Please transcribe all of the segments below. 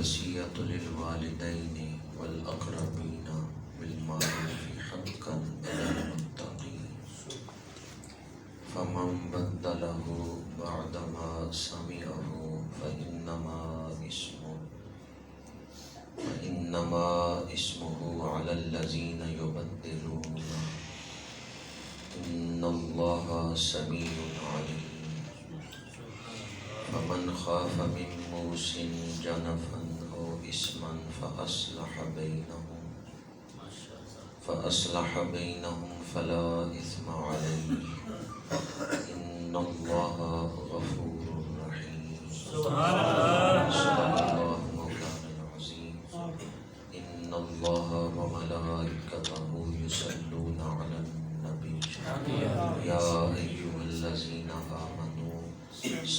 الوصیۃ للوالدین والاقربین بالمعروف حقا علی المتقین فمن بدلہ بعدما سمعہ فإنما اسمه علی الذین یبدلونہ ان اللہ سمیع علیم فمن خاف من موص جنفا او اثما فأصلح بینہم فلا اثم علیہ ان اللہ غفور رحیم سبحان اللہ مولانا العظیم ان اللہ وملائکتہ یصلون علی النبی یا ایھا الذین آمنوا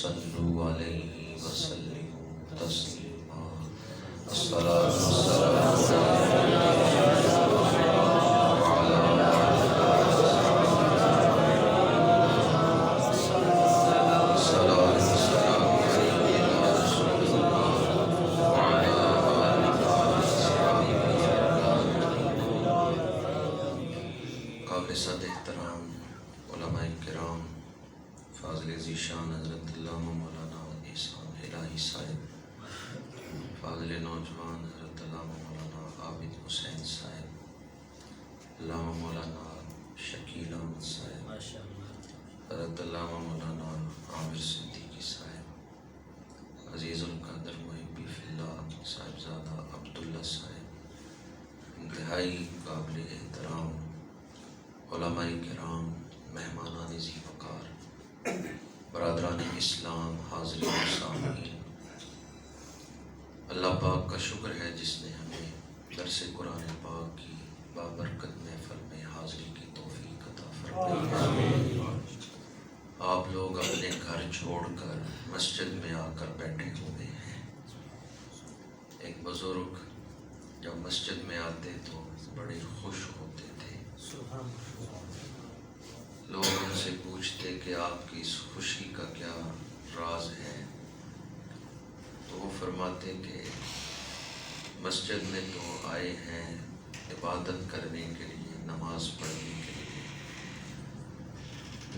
صلوا علیہ وسلموا تسلیما الصلاۃ والسلام صد احترام علماء کرام فاضل ذیشان حضرت علامہ مولانا احسان الہی صاحب، فاضل نوجوان حضرت علامہ مولانا عابد حسین صاحب، علامہ مولانا شکیل احمد صاحب، حضرت علامہ مولانا عامر صدیقی صاحب، عزیز القدر محبی فی اللہ صاحبزادہ عبداللہ صاحب، انتہائی قابل احترام علماء کرام، مہمانان ذی وقار، برادران اسلام، حاضرین و سامعین، اللہ پاک کا شکر ہے جس نے ہمیں درس قرآن پاک کی بابرکت محفل میں حاضری کی توفیق عطا فرمائی۔ آپ لوگ اپنے گھر چھوڑ کر مسجد میں آ کر بیٹھے ہوئے ہیں۔ ایک بزرگ جب مسجد میں آتے تو بڑے خوش ہوتے تھے، لوگ ان سے پوچھتے کہ آپ کی اس خوشی کا کیا راز ہے، تو وہ فرماتے کہ مسجد میں تو آئے ہیں عبادت کرنے کے لیے، نماز پڑھنے کے لیے،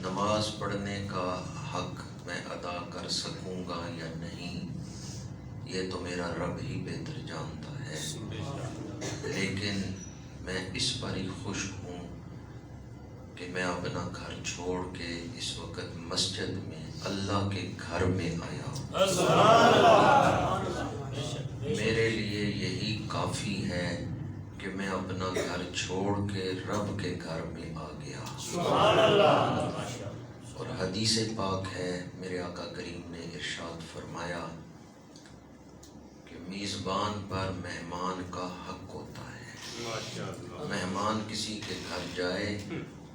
نماز پڑھنے کا حق میں ادا کر سکوں گا یا نہیں یہ تو میرا رب ہی بہتر جانتا ہے، لیکن میں اس پر ہی خوش ہوں کہ میں اپنا گھر چھوڑ کے اس وقت مسجد میں اللہ کے گھر میں آیا ہوں۔ میرے لیے یہی کافی ہے کہ میں اپنا گھر چھوڑ کے رب کے گھر میں آ گیا۔ اور حدیث پاک ہے، میرے آقا کریم نے ارشاد فرمایا کہ میزبان پر مہمان کا حق ہوتا ہے۔ مہمان کسی کے گھر جائے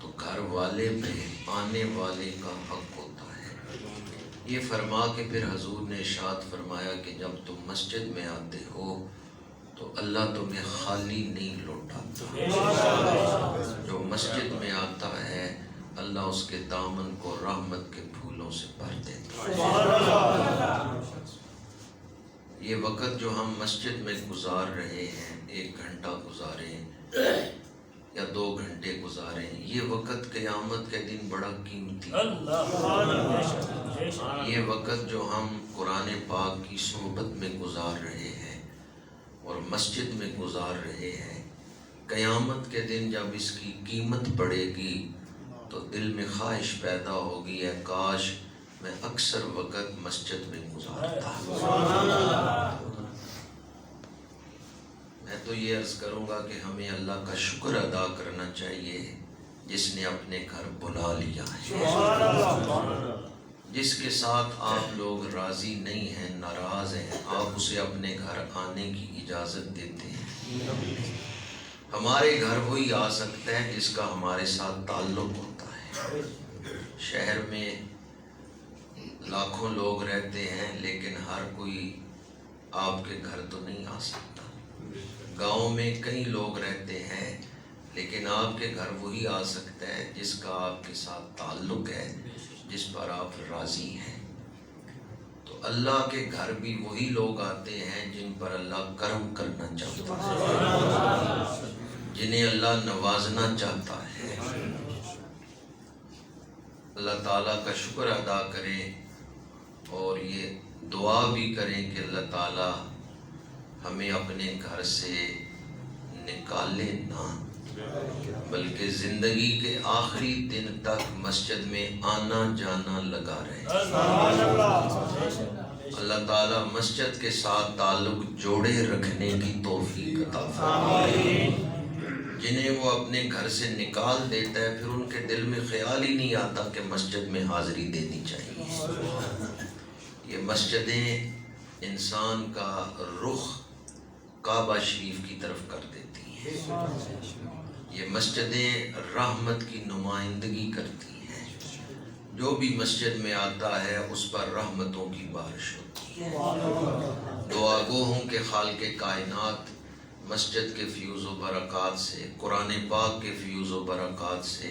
تو گھر والے پہ آنے والے کا حق ہوتا ہے۔ یہ فرما کے پھر حضور نے ارشاد فرمایا کہ جب تم مسجد میں آتے ہو تو اللہ تمہیں خالی نہیں لوٹاتا، جو مسجد میں آتا ہے اللہ اس کے دامن کو رحمت کے پھولوں سے بھر دیتا ہے۔ یہ وقت جو ہم مسجد میں گزار رہے ہیں، 1 گھنٹہ گزاریں یا 2 گھنٹے گزاریں، یہ وقت قیامت کے دن بڑا قیمتی ہے۔ یہ وقت جو ہم قرآن پاک کی صحبت میں گزار رہے ہیں اور مسجد میں گزار رہے ہیں، قیامت کے دن جب اس کی قیمت پڑے گی تو دل میں خواہش پیدا ہوگی ہے کاش میں اکثر وقت مسجد میں گزارتا۔ میں تو یہ عرض کروں گا کہ ہمیں اللہ کا شکر ادا کرنا چاہیے جس نے اپنے گھر بلا لیا ہے، جس کے ساتھ آپ لوگ راضی نہیں ہیں، ناراض ہیں، آپ اسے اپنے گھر آنے کی اجازت دیتے ہیں۔ ہمارے گھر وہی آ سکتا ہے جس کا ہمارے ساتھ تعلق ہوتا ہے۔ شہر میں لاکھوں لوگ رہتے ہیں لیکن ہر کوئی آپ کے گھر تو نہیں آ سکتا۔ گاؤں میں کئی لوگ رہتے ہیں لیکن آپ کے گھر وہی آ سکتا ہے جس کا آپ کے ساتھ تعلق ہے، جس پر آپ راضی ہیں۔ تو تو اللہ کے گھر بھی وہی لوگ آتے ہیں جن پر اللہ کرم کرنا چاہتا ہے، جنہیں اللہ نوازنا چاہتا ہے۔ اللہ تعالیٰ کا شکر ادا کریں اور یہ دعا بھی کریں کہ اللہ تعالیٰ ہمیں اپنے گھر سے نکالے نہ، بلکہ زندگی کے آخری دن تک مسجد میں آنا جانا لگا رہے۔ اللہ تعالیٰ مسجد کے ساتھ تعلق جوڑے رکھنے کی توفیق عطا فرمائے۔ جنہیں وہ اپنے گھر سے نکال دیتا ہے، پھر ان کے دل میں خیال ہی نہیں آتا کہ مسجد میں حاضری دینی چاہیے۔ یہ مسجدیں انسان کا رخ کعبہ شریف کی طرف کر دیتی ہیں، یہ مسجدیں رحمت کی نمائندگی کرتی ہیں، جو بھی مسجد میں آتا ہے اس پر رحمتوں کی بارش ہوتی ہے۔ دعا گو ہوں کہ خالق کائنات مسجد کے فیوز و برکات سے، قرآن پاک کے فیوز و برکات سے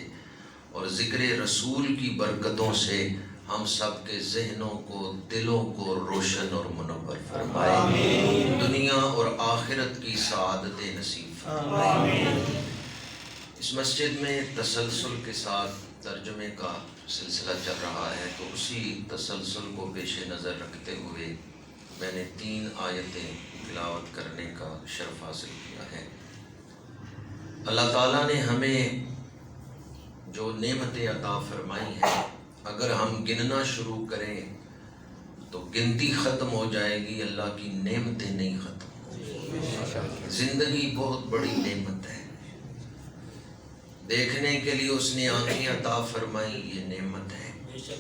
اور ذکر رسول کی برکتوں سے ہم سب کے ذہنوں کو، دلوں کو روشن اور منور فرمائے، دنیا اور آخرت کی سعادت نصیب فرمائے۔ اس مسجد میں تسلسل کے ساتھ ترجمے کا سلسلہ چل رہا ہے، تو اسی تسلسل کو پیش نظر رکھتے ہوئے میں نے 3 آیتیں تلاوت کرنے کا شرف حاصل کیا ہے۔ اللہ تعالیٰ نے ہمیں جو نعمتیں عطا فرمائی ہیں، اگر ہم گننا شروع کریں تو گنتی ختم ہو جائے گی، اللہ کی نعمتیں نہیں ختم ہوگی۔ زندگی بہت بڑی نعمت ہے، دیکھنے کے لیے اس نے آنکھیں عطا فرمائی، یہ نعمت ہے۔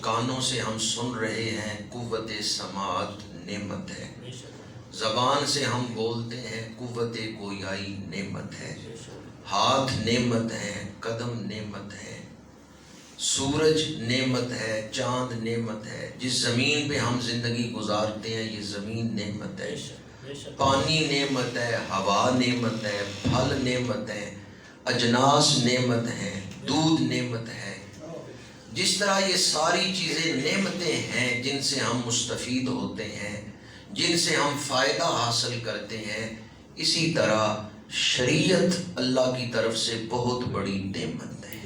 کانوں سے ہم سن رہے ہیں، قوت سماعت نعمت ہے۔ زبان سے ہم بولتے ہیں، قوت گویائی نعمت ہے۔ ہاتھ نعمت ہے، قدم نعمت ہے، سورج نعمت ہے، چاند نعمت ہے، جس زمین پہ ہم زندگی گزارتے ہیں یہ زمین نعمت ہے، پانی نعمت ہے، ہوا نعمت ہے، پھل نعمت ہے، اجناس نعمت ہیں، دودھ نعمت ہے۔ جس طرح یہ ساری چیزیں نعمتیں ہیں جن سے ہم مستفید ہوتے ہیں، جن سے ہم فائدہ حاصل کرتے ہیں، اسی طرح شریعت اللہ کی طرف سے بہت بڑی نعمت ہے۔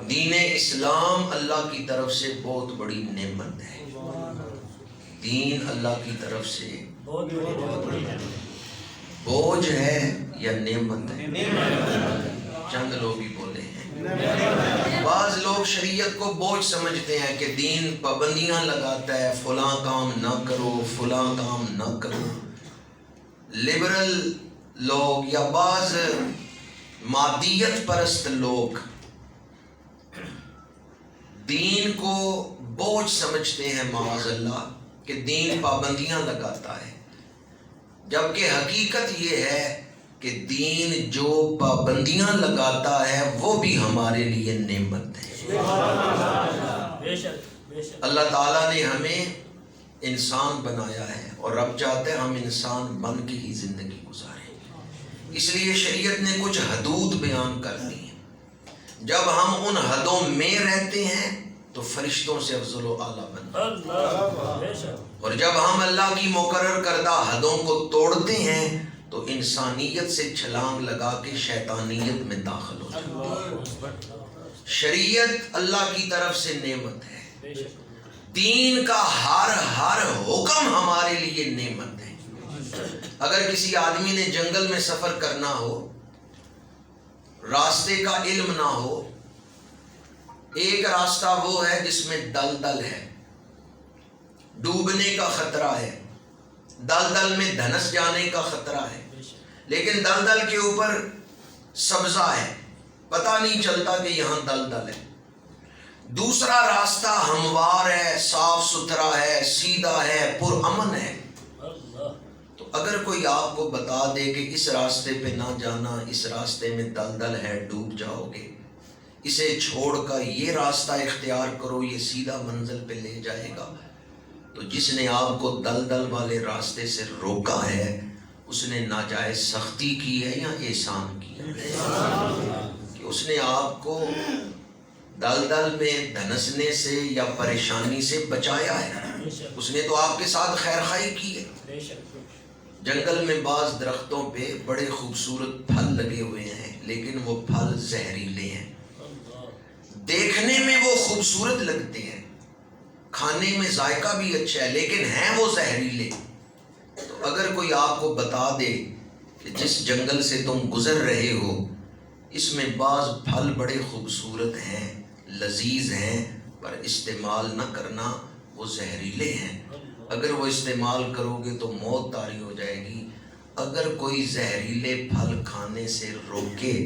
دین اسلام اللہ کی طرف سے بہت بڑی نعمت ہے۔ دین اللہ کی طرف سے بوجھ ہے یا نعمت ہے؟ چند لوگ ہی بولے ہیں۔ بعض لوگ شریعت کو بوجھ سمجھتے ہیں کہ دین پابندیاں لگاتا ہے، فلاں کام نہ کرو، فلاں کام نہ کرو۔ لبرل لوگ یا بعض مادیت پرست لوگ دین کو بوجھ سمجھتے ہیں، معاذ اللہ، کہ دین پابندیاں لگاتا ہے، جبکہ حقیقت یہ ہے کہ دین جو پابندیاں لگاتا ہے وہ بھی ہمارے لیے نعمت ہے۔ اللہ تعالیٰ نے ہمیں انسان بنایا ہے اور رب چاہتے ہیں ہم انسان بن کے ہی زندگی گزاریں، اس لیے شریعت نے کچھ حدود بیان کر دی ہیں۔ جب ہم ان حدوں میں رہتے ہیں تو فرشتوں سے افضل و اعلیٰ بنتے ہیں، اور جب ہم اللہ کی مقرر کردہ حدوں کو توڑتے ہیں تو انسانیت سے چھلانگ لگا کے شیطانیت میں داخل ہو جاتے ہیں۔ شریعت اللہ کی طرف سے نعمت ہے، دین کا ہر حکم ہمارے لیے نعمت ہے۔ اگر کسی آدمی نے جنگل میں سفر کرنا ہو، راستے کا علم نہ ہو، ایک راستہ وہ ہے جس میں دلدل ہے، ڈوبنے کا خطرہ ہے، دلدل میں دھنس جانے کا خطرہ ہے، لیکن دلدل کے اوپر سبزہ ہے، پتہ نہیں چلتا کہ یہاں دلدل ہے۔ دوسرا راستہ ہموار ہے، صاف ستھرا ہے، سیدھا ہے، پرامن ہے۔ تو اگر کوئی آپ کو بتا دے کہ اس راستے پہ نہ جانا، اس راستے میں دلدل ہے، ڈوب جاؤ گے، اسے چھوڑ کر یہ راستہ اختیار کرو، یہ سیدھا منزل پہ لے جائے گا، تو جس نے آپ کو دلدل والے راستے سے روکا ہے اس نے ناجائز سختی کی ہے یا احسان کیا ہے؟ کہ اس نے آپ کو دلدل میں دھنسنے سے یا پریشانی سے بچایا ہے، اس نے تو آپ کے ساتھ خیر خواہی کی ہے۔ جنگل میں بعض درختوں پہ بڑے خوبصورت پھل لگے ہوئے ہیں، لیکن وہ پھل زہریلے ہیں۔ دیکھنے میں وہ خوبصورت لگتے ہیں، کھانے میں ذائقہ بھی اچھا ہے، لیکن ہیں وہ زہریلے۔ تو اگر کوئی آپ کو بتا دے کہ جس جنگل سے تم گزر رہے ہو اس میں بعض پھل بڑے خوبصورت ہیں، لذیذ ہیں، پر استعمال نہ کرنا، وہ زہریلے ہیں، اگر وہ استعمال کرو گے تو موت طاری ہو جائے گی۔ اگر کوئی زہریلے پھل کھانے سے روکے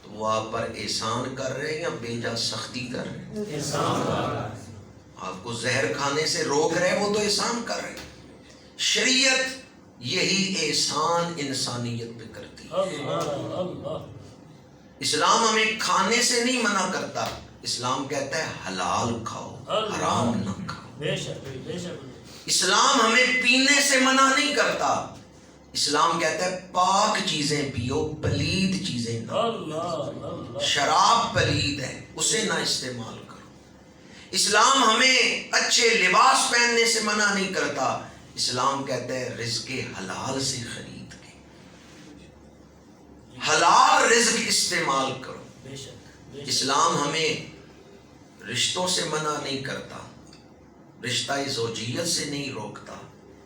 تو وہ آپ پر احسان کر رہے ہیں یا بیجا سختی کر رہے ہیں؟ احسان کر رہے ہیں۔ آپ کو زہر کھانے سے روک رہے ہیں، وہ تو احسان کر رہے ہیں۔ شریعت یہی احسان انسانیت پہ کرتی ہے۔ اسلام ہمیں کھانے سے نہیں منع کرتا، اسلام کہتا ہے حلال کھاؤ، حرام نہ کھاؤ۔ اسلام ہمیں پینے سے منع نہیں کرتا، اسلام کہتا ہے پاک چیزیں پیو، پلید چیزیں نہ۔ شراب پلید ہے، اسے نہ استعمال کرو۔ اسلام ہمیں اچھے لباس پہننے سے منع نہیں کرتا، اسلام کہتا ہے رزق حلال سے خرید کے حلال رزق استعمال کرو۔ اسلام ہمیں رشتوں سے منع نہیں کرتا، رشتہ زوجیت سے نہیں روکتا،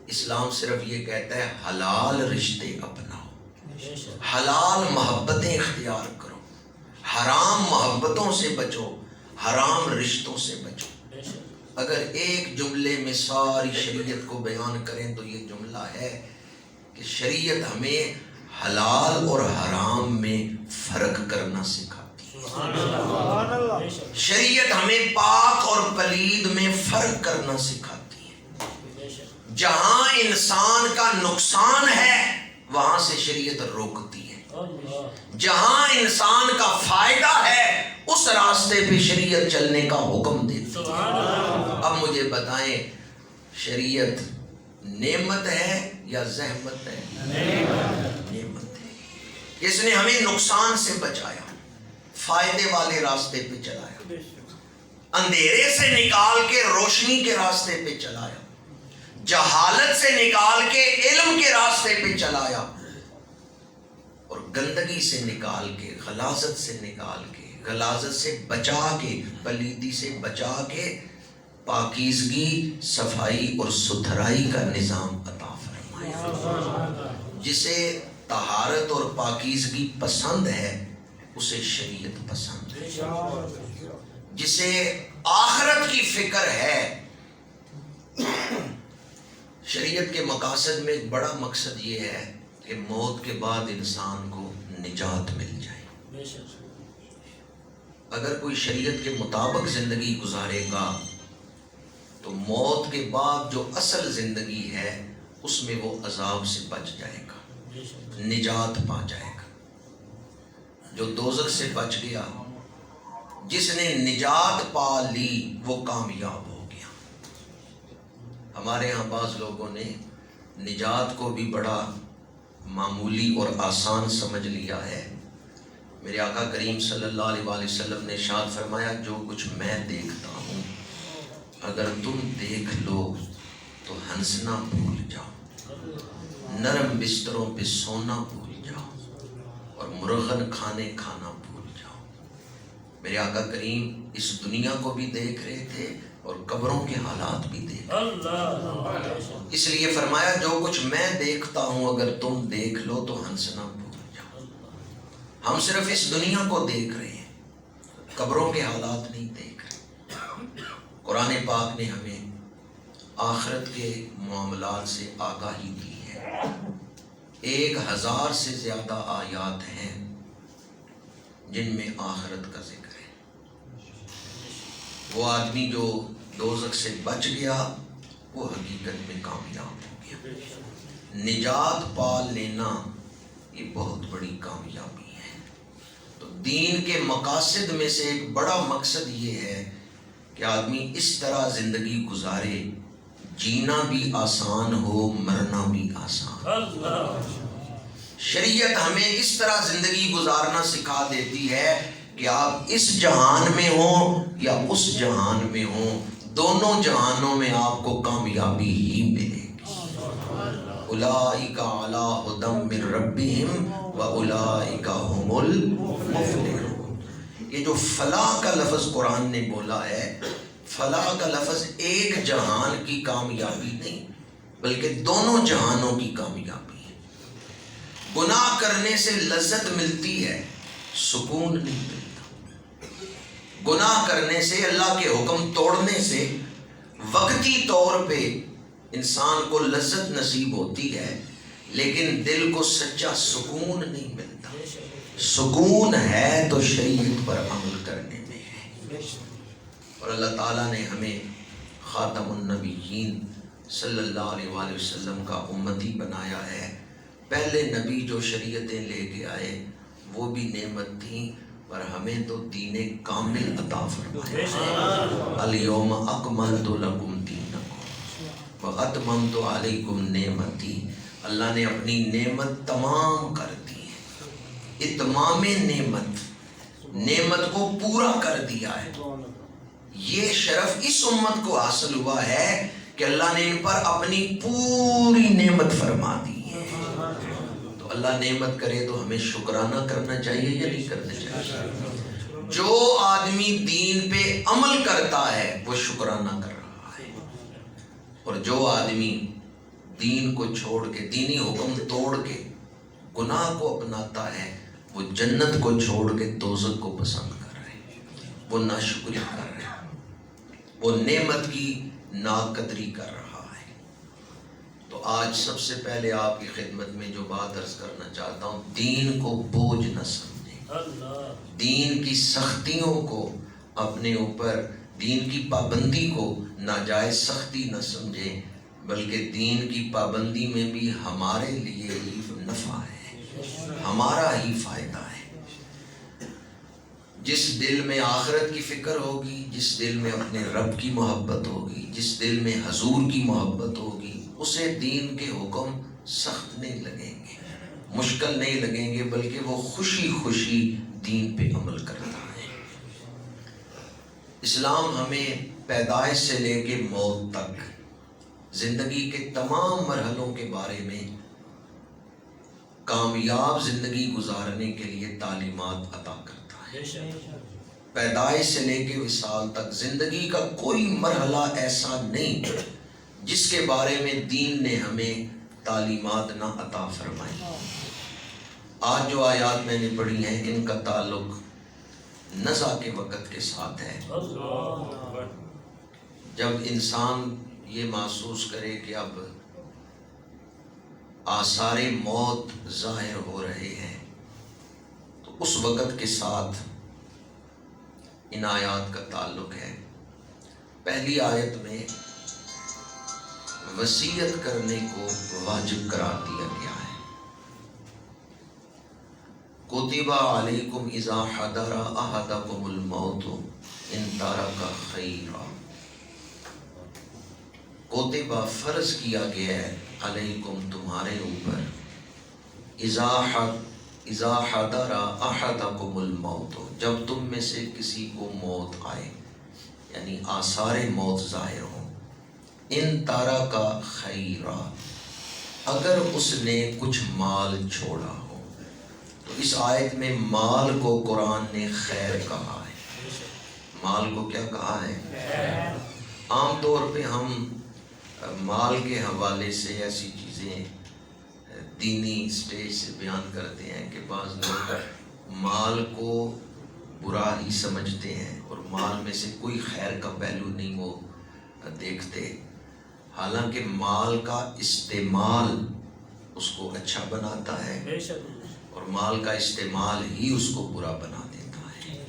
اسلام صرف یہ کہتا ہے حلال رشتے اپناؤ، حلال محبتیں اختیار کرو، حرام محبتوں سے بچو، حرام رشتوں سے بچو۔ اگر ایک جملے میں ساری شریعت کو بیان کریں تو یہ جملہ ہے کہ شریعت ہمیں حلال اور حرام میں فرق کرنا سکھاتی ہے۔ شریعت ہمیں پاک اور پلید میں فرق کرنا سکھاتی ہے۔ جہاں انسان کا نقصان ہے وہاں سے شریعت روکتی ہے، جہاں انسان کا فائدہ ہے اس راستے پہ شریعت چلنے کا حکم دیتی ہے۔ اب مجھے بتائیں شریعت نعمت ہے یا زحمت ہے؟ نعمت ہے۔ اس نے ہمیں نقصان سے بچایا، فائدے والے راستے پہ چلایا، اندھیرے سے نکال کے روشنی کے راستے پہ چلایا، جہالت سے نکال کے علم کے راستے پہ چلایا، اور گندگی سے نکال کے، غلاظت سے نکال کے، غلاظت سے بچا کے، پلیدی سے بچا کے پاکیزگی، صفائی اور ستھرائی کا نظام عطا فرمایا۔ جسے طہارت اور پاکیزگی پسند ہے اسے شریعت پسند ہے، جسے آخرت کی فکر ہے۔ شریعت کے مقاصد میں ایک بڑا مقصد یہ ہے کہ موت کے بعد انسان کو نجات مل جائے۔ اگر کوئی شریعت کے مطابق زندگی گزارے گا تو موت کے بعد جو اصل زندگی ہے اس میں وہ عذاب سے بچ جائے گا، نجات پا جائے گا۔ جو دوزخ سے بچ گیا، جس نے نجات پا لی، وہ کامیاب ہو گیا۔ ہمارے ہاں بعض لوگوں نے نجات کو بھی بڑا معمولی اور آسان سمجھ لیا ہے۔ میرے آقا کریم صلی اللہ علیہ وآلہ وسلم نے ارشاد فرمایا جو کچھ میں دیکھتا ہوں اگر تم دیکھ لو تو ہنسنا بھول جاؤ، نرم بستروں پہ سونا بھول جاؤ، اور مرغن کھانے کھانا بھول جاؤ۔ میرے آقا کریم اس دنیا کو بھی دیکھ رہے تھے اور قبروں کے حالات بھی دیکھ رہے تھے، اس لیے فرمایا جو کچھ میں دیکھتا ہوں اگر تم دیکھ لو تو ہنسنا بھول جاؤ۔ ہم صرف اس دنیا کو دیکھ رہے ہیں، قبروں کے حالات نہیں دیکھ رہے۔ قرآن پاک نے ہمیں آخرت کے معاملات سے آگاہی دی ہے۔ 1000 سے زیادہ آیات ہیں جن میں آخرت کا ذکر ہے۔ وہ آدمی جو دوزخ سے بچ گیا وہ حقیقت میں کامیاب ہو گیا۔ نجات پا لینا یہ بہت بڑی کامیابی ہے۔ تو دین کے مقاصد میں سے ایک بڑا مقصد یہ ہے کہ آدمی اس طرح زندگی گزارے، جینا بھی آسان ہو، مرنا بھی آسان۔ شریعت ہمیں اس طرح زندگی گزارنا سکھا دیتی ہے کہ آپ اس جہان میں ہوں یا اس جہان میں ہوں، دونوں جہانوں میں آپ کو کامیابی ہی ملے گی۔ اولئک علی ھدی من ربہم واولئک ھم المفلحون۔ یہ جو فلاح کا لفظ قرآن نے بولا ہے، فلاح کا لفظ ایک جہان کی کامیابی نہیں بلکہ دونوں جہانوں کی کامیابی ہے۔ گناہ کرنے سے لذت ملتی ہے، سکون نہیں ملتا۔ گناہ کرنے سے، اللہ کے حکم توڑنے سے وقتی طور پہ انسان کو لذت نصیب ہوتی ہے، لیکن دل کو سچا سکون نہیں ملتا۔ سکون ہے تو شریعت پر عمل کرنے میں ہے۔ اور اللہ تعالیٰ نے ہمیں خاتم النبیین صلی اللہ علیہ وآلہ وسلم کا امتی بنایا ہے۔ پہلے نبی جو شریعتیں لے کے آئے وہ بھی نعمت تھیں، پر ہمیں تو دین کامل عطا فرمایا۔ الیوم اکملت لکم دینکم واتممت علیکم نعمتی۔ اللہ نے اپنی نعمت تمام کر دی ہے، اتمام نعمت کو پورا کر دیا ہے۔ یہ شرف اس امت کو حاصل ہوا ہے کہ اللہ نے ان پر اپنی پوری نعمت فرما دی ہے۔ تو اللہ نعمت کرے تو ہمیں شکرانہ کرنا چاہیے یا نہیں کرنا چاہیے؟ جو آدمی دین پہ عمل کرتا ہے وہ شکرانہ کر رہا ہے، اور جو آدمی دین کو چھوڑ کے، دینی حکم توڑ کے گناہ کو اپناتا ہے، وہ جنت کو چھوڑ کے دوزخ کو پسند کر رہے ہیں، وہ ناشکری کر رہے ہیں، وہ نعمت کی ناقدری کر رہا ہے۔ تو آج سب سے پہلے آپ کی خدمت میں جو بات عرض کرنا چاہتا ہوں، دین کو بوجھ نہ سمجھیں، دین کی سختیوں کو اپنے اوپر، دین کی پابندی کو ناجائز سختی نہ سمجھیں، بلکہ دین کی پابندی میں بھی ہمارے لیے ہی نفع ہے، ہمارا ہی فائدہ ہے۔ جس دل میں آخرت کی فکر ہوگی، جس دل میں اپنے رب کی محبت ہوگی، جس دل میں حضور کی محبت ہوگی، اسے دین کے حکم سخت نہیں لگیں گے، مشکل نہیں لگیں گے، بلکہ وہ خوشی خوشی دین پہ عمل کرتا ہے۔ اسلام ہمیں پیدائش سے لے کے موت تک زندگی کے تمام مرحلوں کے بارے میں کامیاب زندگی گزارنے کے لیے تعلیمات عطا کرتا ہے۔ پیدائش سے لے کے وصال تک زندگی کا کوئی مرحلہ ایسا نہیں جس کے بارے میں دین نے ہمیں تعلیمات نہ عطا فرمائی۔ آج جو آیات میں نے پڑھی ہیں ان کا تعلق نزع کے وقت کے ساتھ ہے۔ جب انسان یہ محسوس کرے کہ اب آثار موت ظاہر ہو رہے ہیں، تو اس وقت کے ساتھ ان آیات کا تعلق ہے۔ پہلی آیت میں وصیت کرنے کو واجب قرار دیا گیا ہے۔ کتب علیکم اذا حضر احدکم الموت ان ترک خیرا۔ کتبہ فرض کیا گیا ہے، علیکم تمہارے اوپر، اذا حضر احدکم الموت جب تم میں سے کسی کو موت آئے، یعنی آثار موت ظاہر ہوں، ان ترک خیرا اگر اس نے کچھ مال چھوڑا ہو۔ تو اس آیت میں مال کو قرآن نے خیر کہا ہے۔ مال کو کیا کہا ہے؟ عام طور پہ ہم مال کے حوالے سے ایسی چیزیں دینی سٹیج سے بیان کرتے ہیں کہ بعض لوگ مال کو برا ہی سمجھتے ہیں اور مال میں سے کوئی خیر کا پہلو نہیں وہ دیکھتے، حالانکہ مال کا استعمال اس کو اچھا بناتا ہے اور مال کا استعمال ہی اس کو برا بنا دیتا ہے۔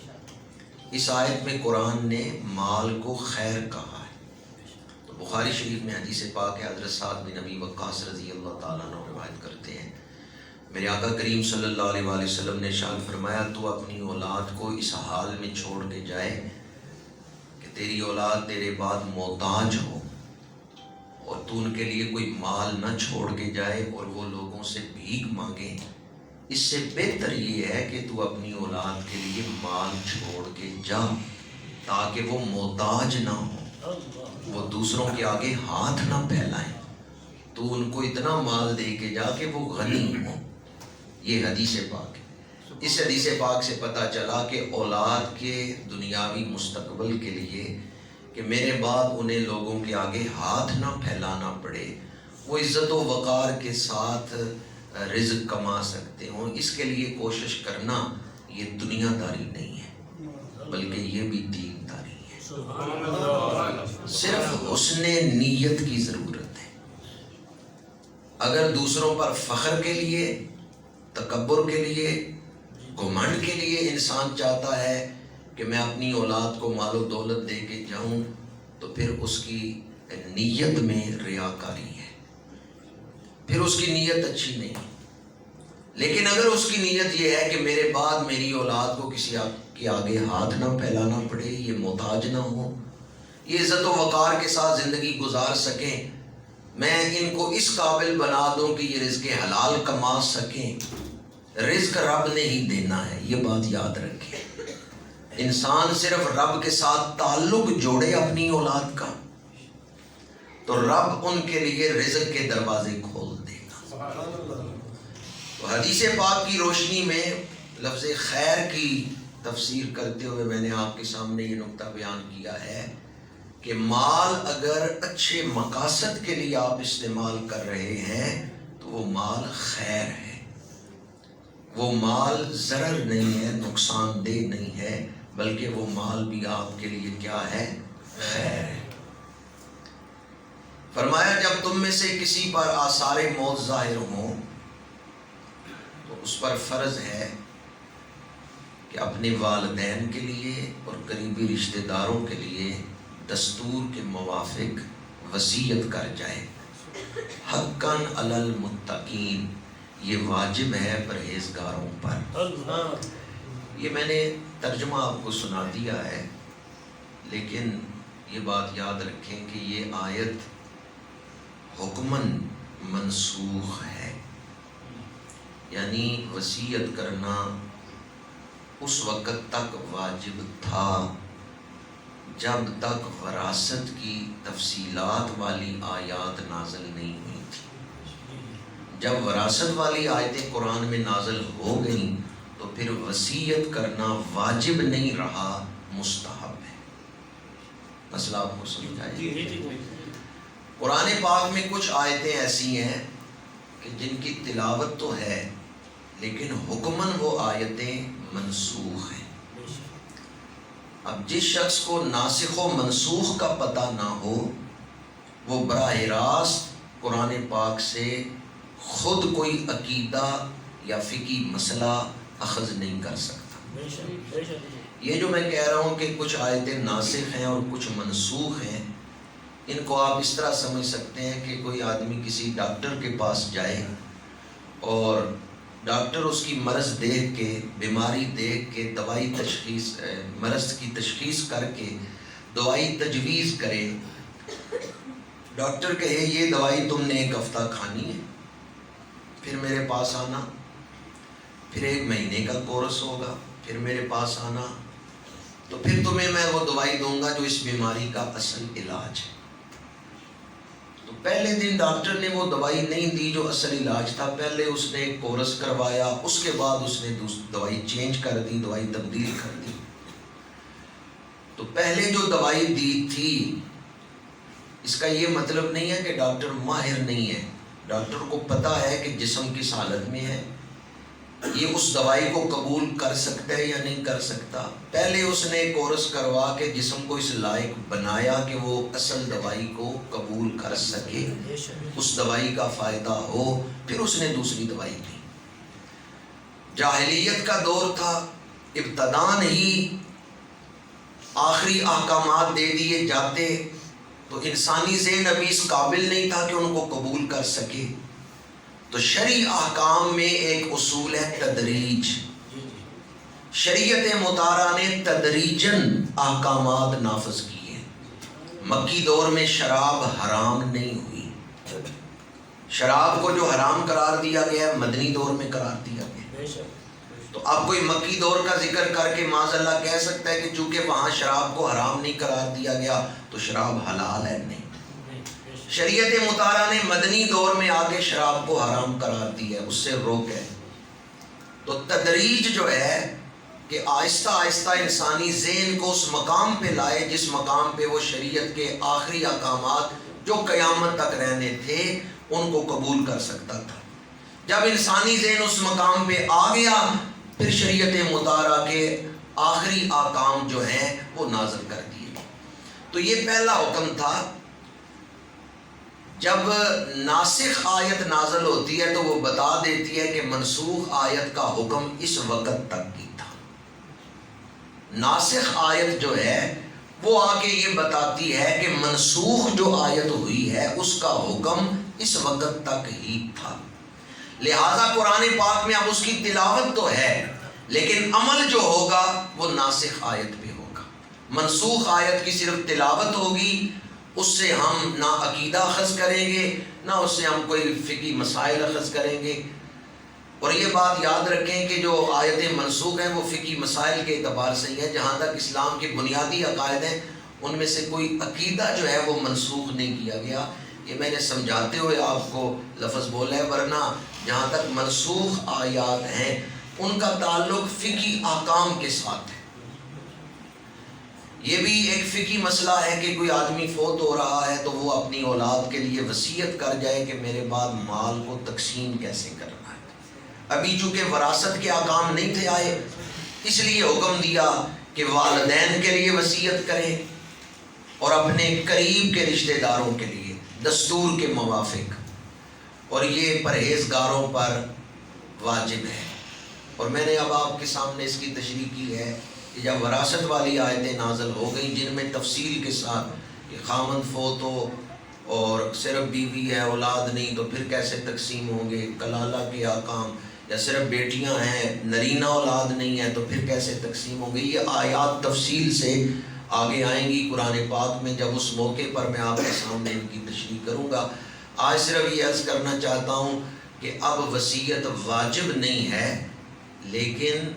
اس آیت میں قرآن نے مال کو خیر کہا ہے۔ تو بخاری شریف میں حدیث پاک ہے، حضرت سعد بن ابی وقاص رضی اللہ تعالیٰ عنہ روایت کرتے ہیں، میرے آقا کریم صلی اللہ علیہ وآلہ وسلم نے ارشاد فرمایا، تو اپنی اولاد کو اس حال میں چھوڑ کے جائے کہ تیری اولاد تیرے بعد محتاج ہو، اور تو ان کے لیے کوئی مال نہ چھوڑ کے جائے اور وہ لوگوں سے بھیک مانگیں اس سے بہتر یہ ہے کہ تو اپنی اولاد کے لیے مال چھوڑ کے جا تاکہ وہ محتاج نہ ہو، وہ دوسروں کے آگے ہاتھ نہ پھیلائیں، تو ان کو اتنا مال دے کے جا کہ وہ غنی ہو۔ یہ حدیث پاک ہے۔ اس حدیث پاک سے پتہ چلا کہ اولاد کے دنیاوی مستقبل کے لیے کہ میرے بعد انہیں لوگوں کے آگے ہاتھ نہ پھیلانا پڑے، وہ عزت و وقار کے ساتھ رزق کما سکتے ہوں، اس کے لیے کوشش کرنا یہ دنیا داری نہیں ہے بلکہ یہ بھی دین داری ہے۔ صرف حسن نیت کی ضرورت ہے۔ اگر دوسروں پر فخر کے لیے، تکبر کے لیے، گھمنڈ کے لیے انسان چاہتا ہے کہ میں اپنی اولاد کو مال و دولت دے کے جاؤں، تو پھر اس کی نیت میں ریاکاری ہے، پھر اس کی نیت اچھی نہیں۔ لیکن اگر اس کی نیت یہ ہے کہ میرے بعد میری اولاد کو کسی کے آگے ہاتھ نہ پھیلانا پڑے، یہ محتاج نہ ہو، یہ عزت و وقار کے ساتھ زندگی گزار سکیں، میں ان کو اس قابل بنا دوں کہ یہ رزق حلال کما سکیں۔ رزق رب نے ہی دینا ہے، یہ بات یاد رکھیں۔ انسان صرف رب کے ساتھ تعلق جوڑے اپنی اولاد کا، تو رب ان کے لیے رزق کے دروازے کھول دے گا۔ تو حدیث پاک کی روشنی میں لفظ خیر کی تفسیر کرتے ہوئے میں نے آپ کے سامنے یہ نقطہ بیان کیا ہے کہ مال اگر اچھے مقاصد کے لیے آپ استعمال کر رہے ہیں تو وہ مال خیر ہے، وہ مال ضرر نہیں ہے، نقصان دہ نہیں ہے، بلکہ وہ مال بھی آپ کے لیے کیا ہے؟ خیر ہے۔ فرمایا جب تم میں سے کسی پر آثار موت ظاہر ہوں تو اس پر فرض ہے کہ اپنے والدین کے لیے اور قریبی رشتہ داروں کے لیے دستور کے موافق وصیت کر جائے۔ حقاً علی المتقین، یہ واجب ہے پرہیزگاروں پر۔ یہ میں نے ترجمہ آپ کو سنا دیا ہے، لیکن یہ بات یاد رکھیں کہ یہ آیت حکماً منسوخ ہے، یعنی وصیت کرنا اس وقت تک واجب تھا جب تک وراثت کی تفصیلات والی آیات نازل نہیں ہوئی تھی۔ جب وراثت والی آیتیں قرآن میں نازل ہو گئیں تو پھر وصیت کرنا واجب نہیں رہا، مستحب ہے۔ مسئلہ آپ کو سمجھ آئے؟ قرآن پاک میں کچھ آیتیں ایسی ہیں کہ جن کی تلاوت تو ہے لیکن حکماً وہ آیتیں منسوخ ہیں۔ اب جس شخص کو ناسخ و منسوخ کا پتہ نہ ہو وہ براہ راست قرآن پاک سے خود کوئی عقیدہ یا فقہی مسئلہ اخذ نہیں کر سکتا۔ یہ جو میں کہہ رہا ہوں کہ کچھ آیتیں ناسخ ہیں اور کچھ منسوخ ہیں، ان کو آپ اس طرح سمجھ سکتے ہیں کہ کوئی آدمی کسی ڈاکٹر کے پاس جائے اور ڈاکٹر اس کی مرض دیکھ کے، بیماری دیکھ کے دوائی تشخیص، مرض کی تشخیص کر کے دوائی تجویز کرے۔ ڈاکٹر کہے یہ دوائی تم نے 1 ہفتہ کھانی ہے، پھر میرے پاس آنا، پھر 1 مہینے کا کورس ہوگا، پھر میرے پاس آنا، تو پھر تمہیں میں وہ دوائی دوں گا جو اس بیماری کا اصل علاج ہے۔ تو پہلے دن ڈاکٹر نے وہ دوائی نہیں دی جو اصل علاج تھا، پہلے اس نے ایک کورس کروایا، اس کے بعد اس نے دوائی چینج کر دی، دوائی تبدیل کر دی۔ تو پہلے جو دوائی دی تھی اس کا یہ مطلب نہیں ہے کہ ڈاکٹر ماہر نہیں ہے، ڈاکٹر کو پتہ ہے کہ جسم کس حالت میں ہے، یہ اس دوائی کو قبول کر سکتا ہے یا نہیں کر سکتا۔ پہلے اس نے کورس کروا کے جسم کو اس لائق بنایا کہ وہ اصل دوائی کو قبول کر سکے، اس دوائی کا فائدہ ہو، پھر اس نے دوسری دوائی دی۔ جاہلیت کا دور تھا، ابتداءً ہی آخری احکامات دے دیے جاتے تو انسانی ذہن ابھی اس قابل نہیں تھا کہ ان کو قبول کر سکے۔ تو شرعی احکام میں ایک اصول ہے تدریج۔ شریعت مطہرہ نے تدریجاً احکامات نافذ کیے۔ مکی دور میں شراب حرام نہیں ہوئی، شراب کو جو حرام قرار دیا گیا ہے مدنی دور میں قرار دیا گیا۔ تو اب کوئی مکی دور کا ذکر کر کے معاذ اللہ کہہ سکتا ہے کہ چونکہ وہاں شراب کو حرام نہیں قرار دیا گیا تو شراب حلال ہے؟ نہیں۔ شریعت مطہرہ نے مدنی دور میں آگے شراب کو حرام قرار دیا ہے، اس سے روک ہے۔ تو تدریج جو ہے کہ آہستہ آہستہ انسانی ذہن کو اس مقام پہ لائے جس مقام پہ وہ شریعت کے آخری احکامات جو قیامت تک رہنے تھے ان کو قبول کر سکتا تھا۔ جب انسانی ذہن اس مقام پہ آ گیا پھر شریعت مطہرہ کے آخری احکام جو ہیں وہ نازل کر دیے۔ تو یہ پہلا حکم تھا۔ جب ناسخ آیت نازل ہوتی ہے تو وہ بتا دیتی ہے کہ منسوخ آیت کا حکم اس وقت تک کی تھا۔ ناسخ آیت جو ہے وہ آ کے یہ بتاتی ہے کہ منسوخ جو آیت ہوئی ہے اس کا حکم اس وقت تک ہی تھا۔ لہذا قرآن پاک میں اب اس کی تلاوت تو ہے لیکن عمل جو ہوگا وہ ناسخ آیت پہ ہوگا۔ منسوخ آیت کی صرف تلاوت ہوگی، اس سے ہم نہ عقیدہ اخذ کریں گے نہ اس سے ہم کوئی فقہی مسائل اخذ کریں گے۔ اور یہ بات یاد رکھیں کہ جو آیتیں منسوخ ہیں وہ فقہی مسائل کے اعتبار سے ہی ہیں۔ جہاں تک اسلام کے بنیادی عقائد ہیں ان میں سے کوئی عقیدہ جو ہے وہ منسوخ نہیں کیا گیا۔ یہ میں نے سمجھاتے ہوئے آپ کو لفظ بولا ہے، ورنہ جہاں تک منسوخ آیات ہیں ان کا تعلق فقہی احکام کے ساتھ ہے۔ یہ بھی ایک فقہی مسئلہ ہے کہ کوئی آدمی فوت ہو رہا ہے تو وہ اپنی اولاد کے لیے وصیت کر جائے کہ میرے بعد مال کو تقسیم کیسے کرنا ہے۔ ابھی چونکہ وراثت کے احکام نہیں تھے آئے اس لیے حکم دیا کہ والدین کے لیے وصیت کریں اور اپنے قریب کے رشتہ داروں کے لیے دستور کے موافق، اور یہ پرہیزگاروں پر واجب ہے۔ اور میں نے اب آپ کے سامنے اس کی تشریح کی ہے کہ جب وراثت والی آیتیں نازل ہو گئیں جن میں تفصیل کے ساتھ کہ خامند فوت ہو اور صرف بیوی ہے اولاد نہیں تو پھر کیسے تقسیم ہوں گے، کلالہ کے احکام، یا صرف بیٹیاں ہیں نرینہ اولاد نہیں ہے تو پھر کیسے تقسیم ہوں گے، یہ آیات تفصیل سے آگے آئیں گی قرآن پاک میں۔ جب اس موقع پر میں آپ کے سامنے ان کی تشریح کروں گا، آج صرف یہ عرض کرنا چاہتا ہوں کہ اب وصیت واجب نہیں ہے لیکن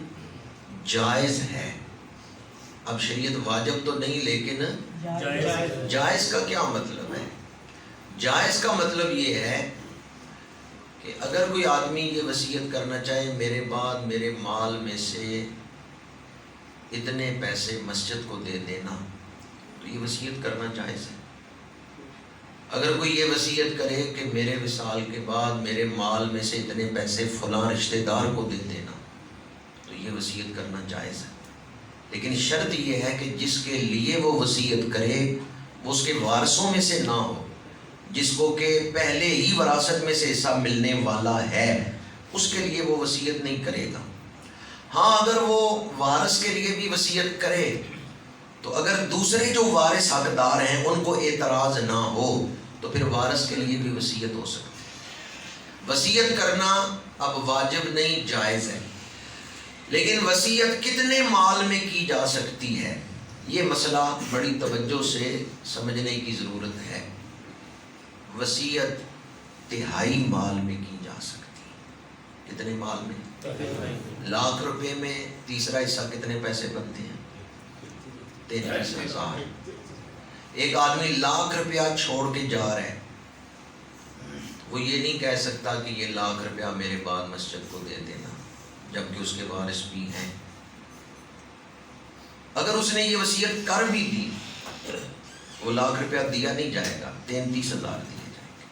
جائز ہے۔ اب شریعت واجب تو نہیں لیکن جائز کا کیا مطلب ہے؟ جائز کا مطلب یہ ہے کہ اگر کوئی آدمی یہ وصیت کرنا چاہے میرے بعد میرے مال میں سے اتنے پیسے مسجد کو دے دینا تو یہ وصیت کرنا جائز ہے۔ اگر کوئی یہ وصیت کرے کہ میرے وصال کے بعد میرے مال میں سے اتنے پیسے فلاں رشتہ دار کو دے دینا تو یہ وصیت کرنا جائز ہے، لیکن شرط یہ ہے کہ جس کے لیے وہ وصیت کرے وہ اس کے وارثوں میں سے نہ ہو، جس کو کہ پہلے ہی وراثت میں سے حصہ ملنے والا ہے اس کے لیے وہ وصیت نہیں کرے گا۔ ہاں اگر وہ وارث کے لیے بھی وصیت کرے تو اگر دوسرے جو وارث حقدار ہیں ان کو اعتراض نہ ہو تو پھر وارث کے لیے بھی وصیت ہو سکتی ہے۔ وصیت کرنا اب واجب نہیں، جائز ہے، لیکن وصیت کتنے مال میں کی جا سکتی ہے یہ مسئلہ بڑی توجہ سے سمجھنے کی ضرورت ہے۔ وصیت تہائی مال میں کی جا سکتی ہے۔ کتنے مال میں؟ لاکھ روپے میں تیسرا حصہ کتنے پیسے بنتے ہیں؟ 33,000۔ ایک آدمی لاکھ روپیہ چھوڑ کے جا رہا ہے، وہ یہ نہیں کہہ سکتا کہ یہ لاکھ روپیہ میرے بعد مسجد کو دے دینا جبکہ اس کے وارث بھی ہیں۔ اگر اس نے یہ وصیت کر بھی دی وہ لاکھ روپیہ دیا نہیں جائے گا، 33,000 دیے جائیں گے۔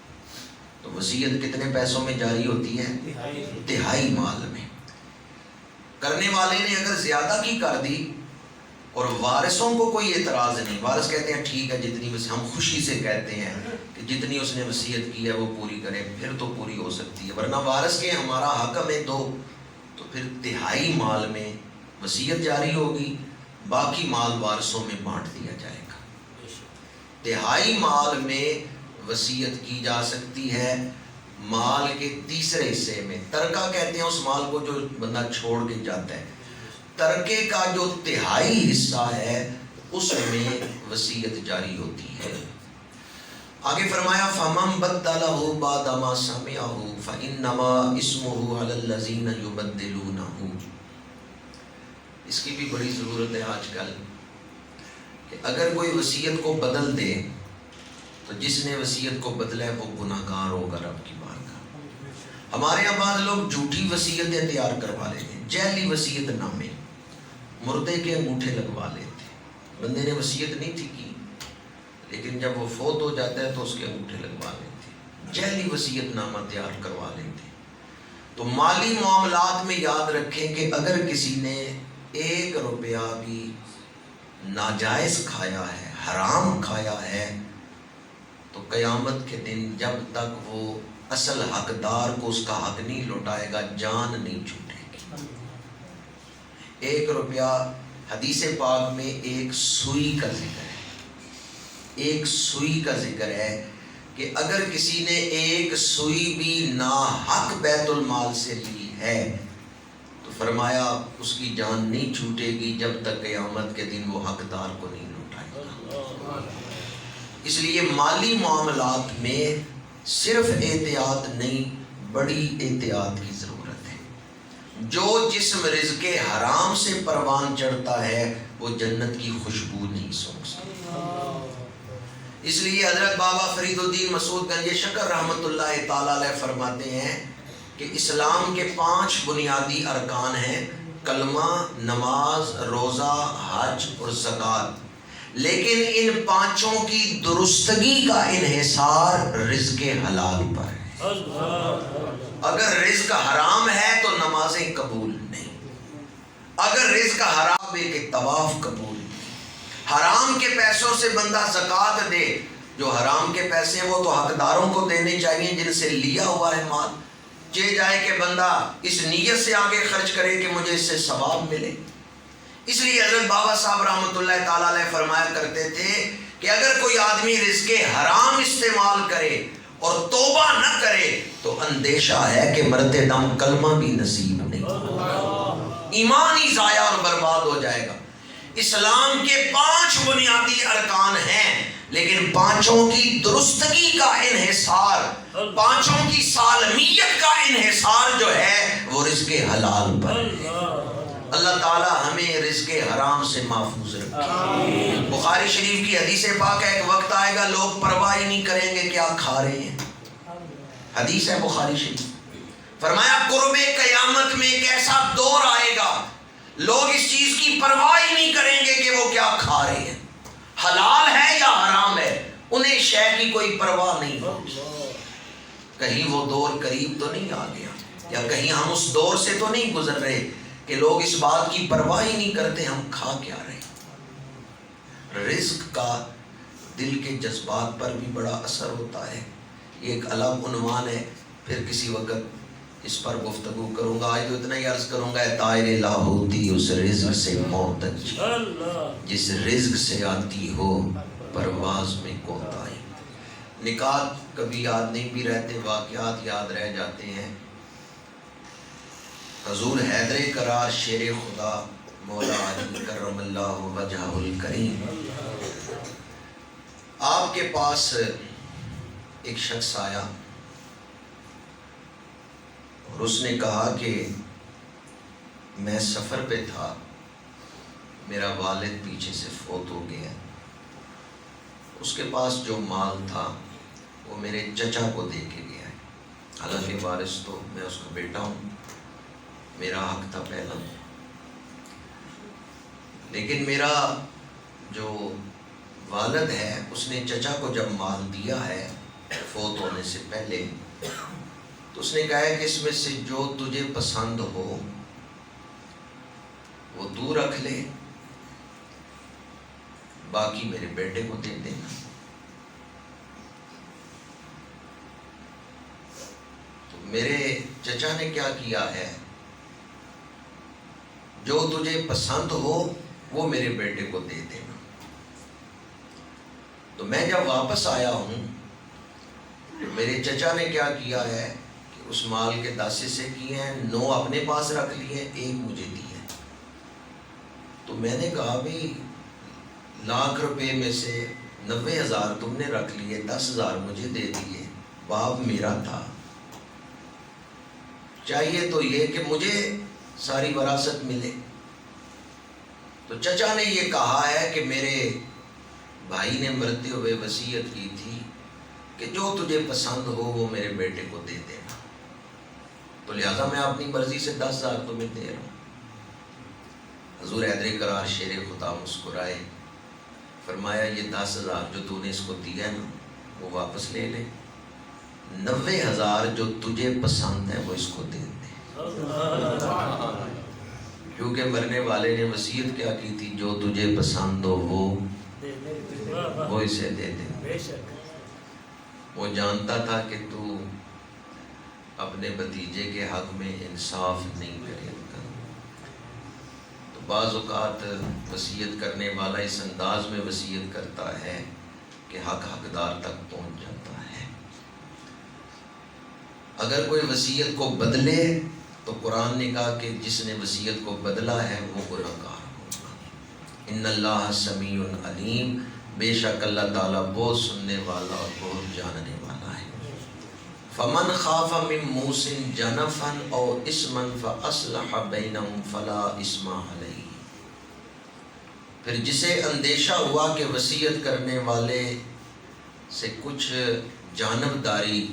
تو وصیت کتنے پیسوں میں جاری ہوتی ہے؟ تہائی مال میں۔ کرنے والے نے اگر زیادہ کی کر دی اور وارثوں کو کوئی اعتراض نہیں، وارث کہتے ہیں ٹھیک ہے جتنی ہم خوشی سے کہتے ہیں کہ جتنی اس نے وصیت کی ہے وہ پوری کرے، پھر تو پوری ہو سکتی ہے، ورنہ وارث کے ہمارا حق ہمیں دو، تو پھر تہائی مال میں وصیت جاری ہوگی، باقی مال وارثوں میں بانٹ دیا جائے گا۔ تہائی مال میں وصیت کی جا سکتی ہے مال کے تیسرے حصے میں۔ ترکہ کہتے ہیں اس مال کو جو بندہ چھوڑ کے جاتا ہے، ترکے کا جو تہائی حصہ ہے اس میں وصیت جاری ہوتی ہے۔ آگے فرمایا فَمَن بَدَّلَهُ بَعْدَ مَا سَمِعَهُ فَإِنَّمَا اسْمُهُ عَلَى الَّذِينَ يُبَدِّلُونَهُ۔ اس کی بھی بڑی ضرورت ہے آج کل کہ اگر کوئی وصیت کو بدل دے تو جس نے وصیت کو بدلا ہے وہ گناہگار ہوگا رب کی بارگاہ۔ ہمارے یہاں بعض لوگ جھوٹی وصیتیں تیار کروا لیتے ہیں، جعلی وصیت نامے، مردے کے انگوٹھے لگوا لیتے، بندے نے وصیت نہیں تھی کی لیکن جب وہ فوت ہو جاتا ہے تو اس کے انگوٹھے لگوا لیتے، جعلی وصیت نامہ تیار کروا لیتے۔ تو مالی معاملات میں یاد رکھیں کہ اگر کسی نے 1 روپیہ بھی ناجائز کھایا ہے، حرام کھایا ہے، تو قیامت کے دن جب تک وہ اصل حقدار کو اس کا حق نہیں لوٹائے گا جان نہیں چھوٹے گی۔ 1 روپیہ، حدیث پاک میں 1 سوئی کا ذکر ہے، 1 سوئی کا ذکر ہے کہ اگر کسی نے 1 سوئی بھی ناحق بیت المال سے لی ہے تو فرمایا اس کی جان نہیں چھوٹے گی جب تک قیامت کے دن وہ حقدار کو نہیں لوٹائے گا۔ اس لیے مالی معاملات میں صرف احتیاط نہیں، بڑی احتیاط کی ضرورت ہے۔ جو جسم رزق حرام سے پروان چڑھتا ہے وہ جنت کی خوشبو نہیں سونگ سکتا۔ اس لیے حضرت بابا فرید الدین مسعود گنج شکر رحمۃ اللہ تعالی علیہ فرماتے ہیں کہ اسلام کے 5 بنیادی ارکان ہیں، کلمہ، نماز، روزہ، حج اور زکوٰۃ، لیکن ان 5 کی درستگی کا انحصار رزق حلال پر ہے۔ اگر رزق حرام ہے تو نمازیں قبول نہیں، اگر رزق حرام ہے کہ طواف قبول نہیں۔ حرام کے پیسوں سے بندہ زکوٰۃ دے، جو حرام کے پیسے ہیں وہ تو حقداروں کو دینے چاہیے جن سے لیا ہوا ہے مال، چہ جائے کہ بندہ اس نیت سے آگے خرچ کرے کہ مجھے اس سے ثواب ملے۔ اس لیے حضرت بابا صاحب رحمۃ اللہ تعالیٰ علیہ فرمایا کرتے تھے کہ اگر کوئی آدمی رزق حرام استعمال کرے اور توبہ نہ کرے تو اندیشہ ہے کہ مرتے دم کلمہ بھی نصیب نہیں، ایمان ہی ضائع اور برباد ہو جائے گا۔ اسلام کے 5 بنیادی ارکان ہیں لیکن 5 کی درستگی کا انحصار، 5 کی سالمیت کا انحصار جو ہے وہ رزق حلال پر ہے۔ اللہ تعالی ہمیں رزق حرام سے محفوظ رکھے۔ بخاری شریف کی حدیث پاک ہے، ایک وقت آئے گا لوگ پرواہ ہی نہیں کریں گے کیا کھا رہے ہیں، حدیث ہے بخاری شریف۔ فرمایا قرب قیامت میں ایک ایسا دور آئے گا لوگ اس چیز کی پرواہ ہی نہیں کریں گے کہ وہ کیا کھا رہے ہیں، حلال ہے یا حرام ہے، انہیں شے کی کوئی پرواہ نہیں ہوگی۔ کہیں وہ دور قریب تو نہیں آ گیا، یا کہیں ہم اس دور سے تو نہیں گزر رہے کہ لوگ اس بات کی پرواہ ہی نہیں کرتے ہم کھا کیا رہے ہیں۔ رزق کا دل کے جذبات پر بھی بڑا اثر ہوتا ہے، یہ ایک الگ عنوان ہے، پھر کسی وقت اس پر گفتگو کروں گا۔ آج تو اتنا ہی عرض کروں گا، طائر لاہوتی اس رزق سے محتاج، جس رزق سے آتی ہو پرواز میں کوتاہی۔ نکات کبھی یاد نہیں بھی رہتے، واقعات یاد رہ جاتے ہیں۔ حضور حیدر کرار شیر خدا مولا علی کرم اللہ وجہہ الکریم، آپ کے پاس ایک شخص آیا اور اس نے کہا کہ میں سفر پہ تھا، میرا والد پیچھے سے فوت ہو گیا، اس کے پاس جو مال تھا وہ میرے چچا کو دے کے گیا ہے، حالانکہ وارث تو میں اس کا بیٹا ہوں، میرا حق تھا پہلا، لیکن میرا جو والد ہے اس نے چچا کو جب مال دیا ہے فوت ہونے سے پہلے تو اس نے کہا ہے کہ اس میں سے جو تجھے پسند ہو وہ تو رکھ لے، باقی میرے بیٹے کو دے دینا۔ تو میرے چچا نے کیا کیا ہے، جو تجھے پسند ہو وہ میرے بیٹے کو دے دینا۔ تو میں جب واپس آیا ہوں تو میرے چچا نے کیا کیا ہے کہ اس مال کے 10 حصے کیے ہیں، 9 اپنے پاس رکھ لیے، 1 مجھے دی ہے۔ تو میں نے کہا بھی 1,00,000 روپے میں سے 90,000 تم نے رکھ لیے، 10,000 مجھے دے دیے، باب میرا تھا، چاہیے تو یہ کہ مجھے ساری وراثت ملے۔ تو چچا نے یہ کہا ہے کہ میرے بھائی نے مرتے ہوئے وصیت کی تھی کہ جو تجھے پسند ہو وہ میرے بیٹے کو دے دینا، تو لہٰذا میں اپنی مرضی سے 10,000 تمہیں دے رہا ہوں۔ حضور حیدر کرار شیر خدا مسکرائے، فرمایا یہ 10,000 جو تو نے اس کو دیا نا وہ واپس لے لے، 90,000 جو تجھے پسند ہے وہ اس کو دے دے، کیونکہ مرنے والے نے وصیت کیا کی تھی، جو تجھے پسند ہو وہ اسے دے دے۔ وہ جانتا تھا کہ تو اپنے بھتیجے کے حق میں انصاف نہیں کرے گا، تو بعض اوقات وصیت کرنے والا اس انداز میں وصیت کرتا ہے کہ حق حقدار تک پہنچ جاتا ہے۔ اگر کوئی وصیت کو بدلے تو قرآن نے کہا کہ جس نے وصیت کو بدلا ہے وہ گنہگار ہوگا۔ ان اللہ سمیع علیم، بے شک اللہ تعالیٰ بہت سننے والا اور بہت جاننے والا ہے۔ فمن خاف من موص جنفا او اثما فاصلح بینہم فلا اثم علیہ، پھر جسے اندیشہ ہوا کہ وصیت کرنے والے سے کچھ جانبداری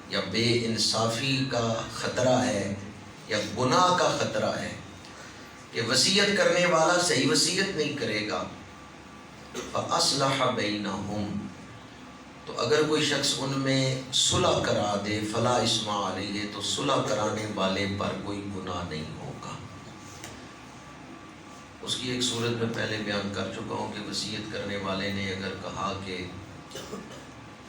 یا بے انصافی کا خطرہ ہے یا گناہ کا خطرہ ہے کہ وصیت کرنے والا صحیح وصیت نہیں کرے گا، فَأَصْلَحَ بَيْنَهُمْ، تو اگر کوئی شخص ان میں صلح کرا دے، فلا اثم علیہ، تو صلح کرانے والے پر کوئی گناہ نہیں ہوگا۔ اس کی ایک صورت میں پہلے بیان کر چکا ہوں کہ وصیت کرنے والے نے اگر کہا کہ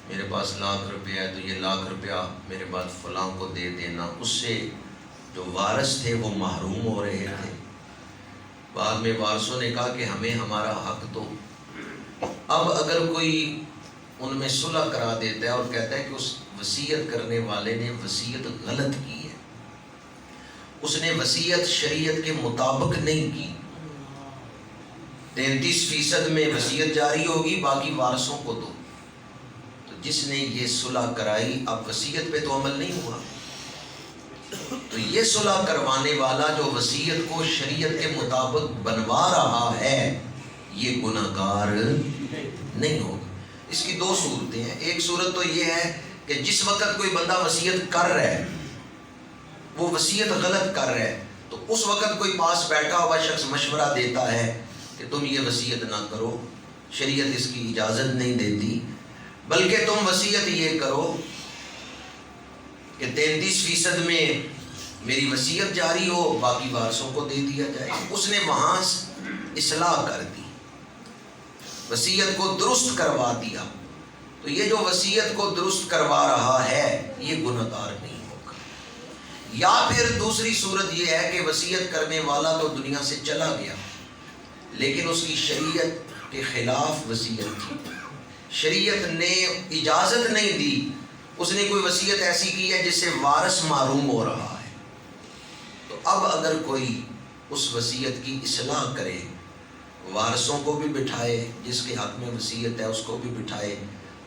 میرے پاس 1,00,000 روپیہ ہے تو یہ 1,00,000 روپیہ میرے بعد فلاں کو دے دینا، اس سے جو وارث تھے وہ محروم ہو رہے تھے۔ بعد میں وارثوں نے کہا کہ ہمیں ہمارا حق دو۔ اب اگر کوئی ان میں صلح کرا دیتا ہے اور کہتا ہے کہ اس وصیت کرنے والے نے وصیت غلط کی ہے، اس نے وصیت شریعت کے مطابق نہیں کی، 33% میں وصیت جاری ہوگی، باقی وارثوں کو دو، تو جس نے یہ صلح کرائی اب وصیت پہ تو عمل نہیں ہوا، تو یہ صلح کروانے والا جو وصیت کو شریعت کے مطابق بنوا رہا ہے یہ گناہگار نہیں ہوگا۔ اس کی 2 صورتیں ہیں۔ ایک صورت تو یہ ہے کہ جس وقت کوئی بندہ وصیت کر رہا ہے، وہ وصیت غلط کر رہا ہے، تو اس وقت کوئی پاس بیٹھا ہوا شخص مشورہ دیتا ہے کہ تم یہ وصیت نہ کرو، شریعت اس کی اجازت نہیں دیتی، بلکہ تم وصیت یہ کرو کہ 33% میں میری وصیت جاری ہو، باقی وارثوں کو دے دیا جائے۔ اس نے وہاں اصلاح کر دی، وصیت کو درست کروا دیا، تو یہ جو وصیت کو درست کروا رہا ہے یہ گنہگار نہیں ہوگا۔ یا پھر دوسری صورت یہ ہے کہ وصیت کرنے والا تو دنیا سے چلا گیا لیکن اس کی شریعت کے خلاف وصیت تھی، شریعت نے اجازت نہیں دی، اس نے کوئی وصیت ایسی کی ہے جس سے وارث محروم ہو رہا ہے، تو اب اگر کوئی اس وصیت کی اصلاح کرے، وارثوں کو بھی بٹھائے، جس کے حق میں وصیت ہے اس کو بھی بٹھائے،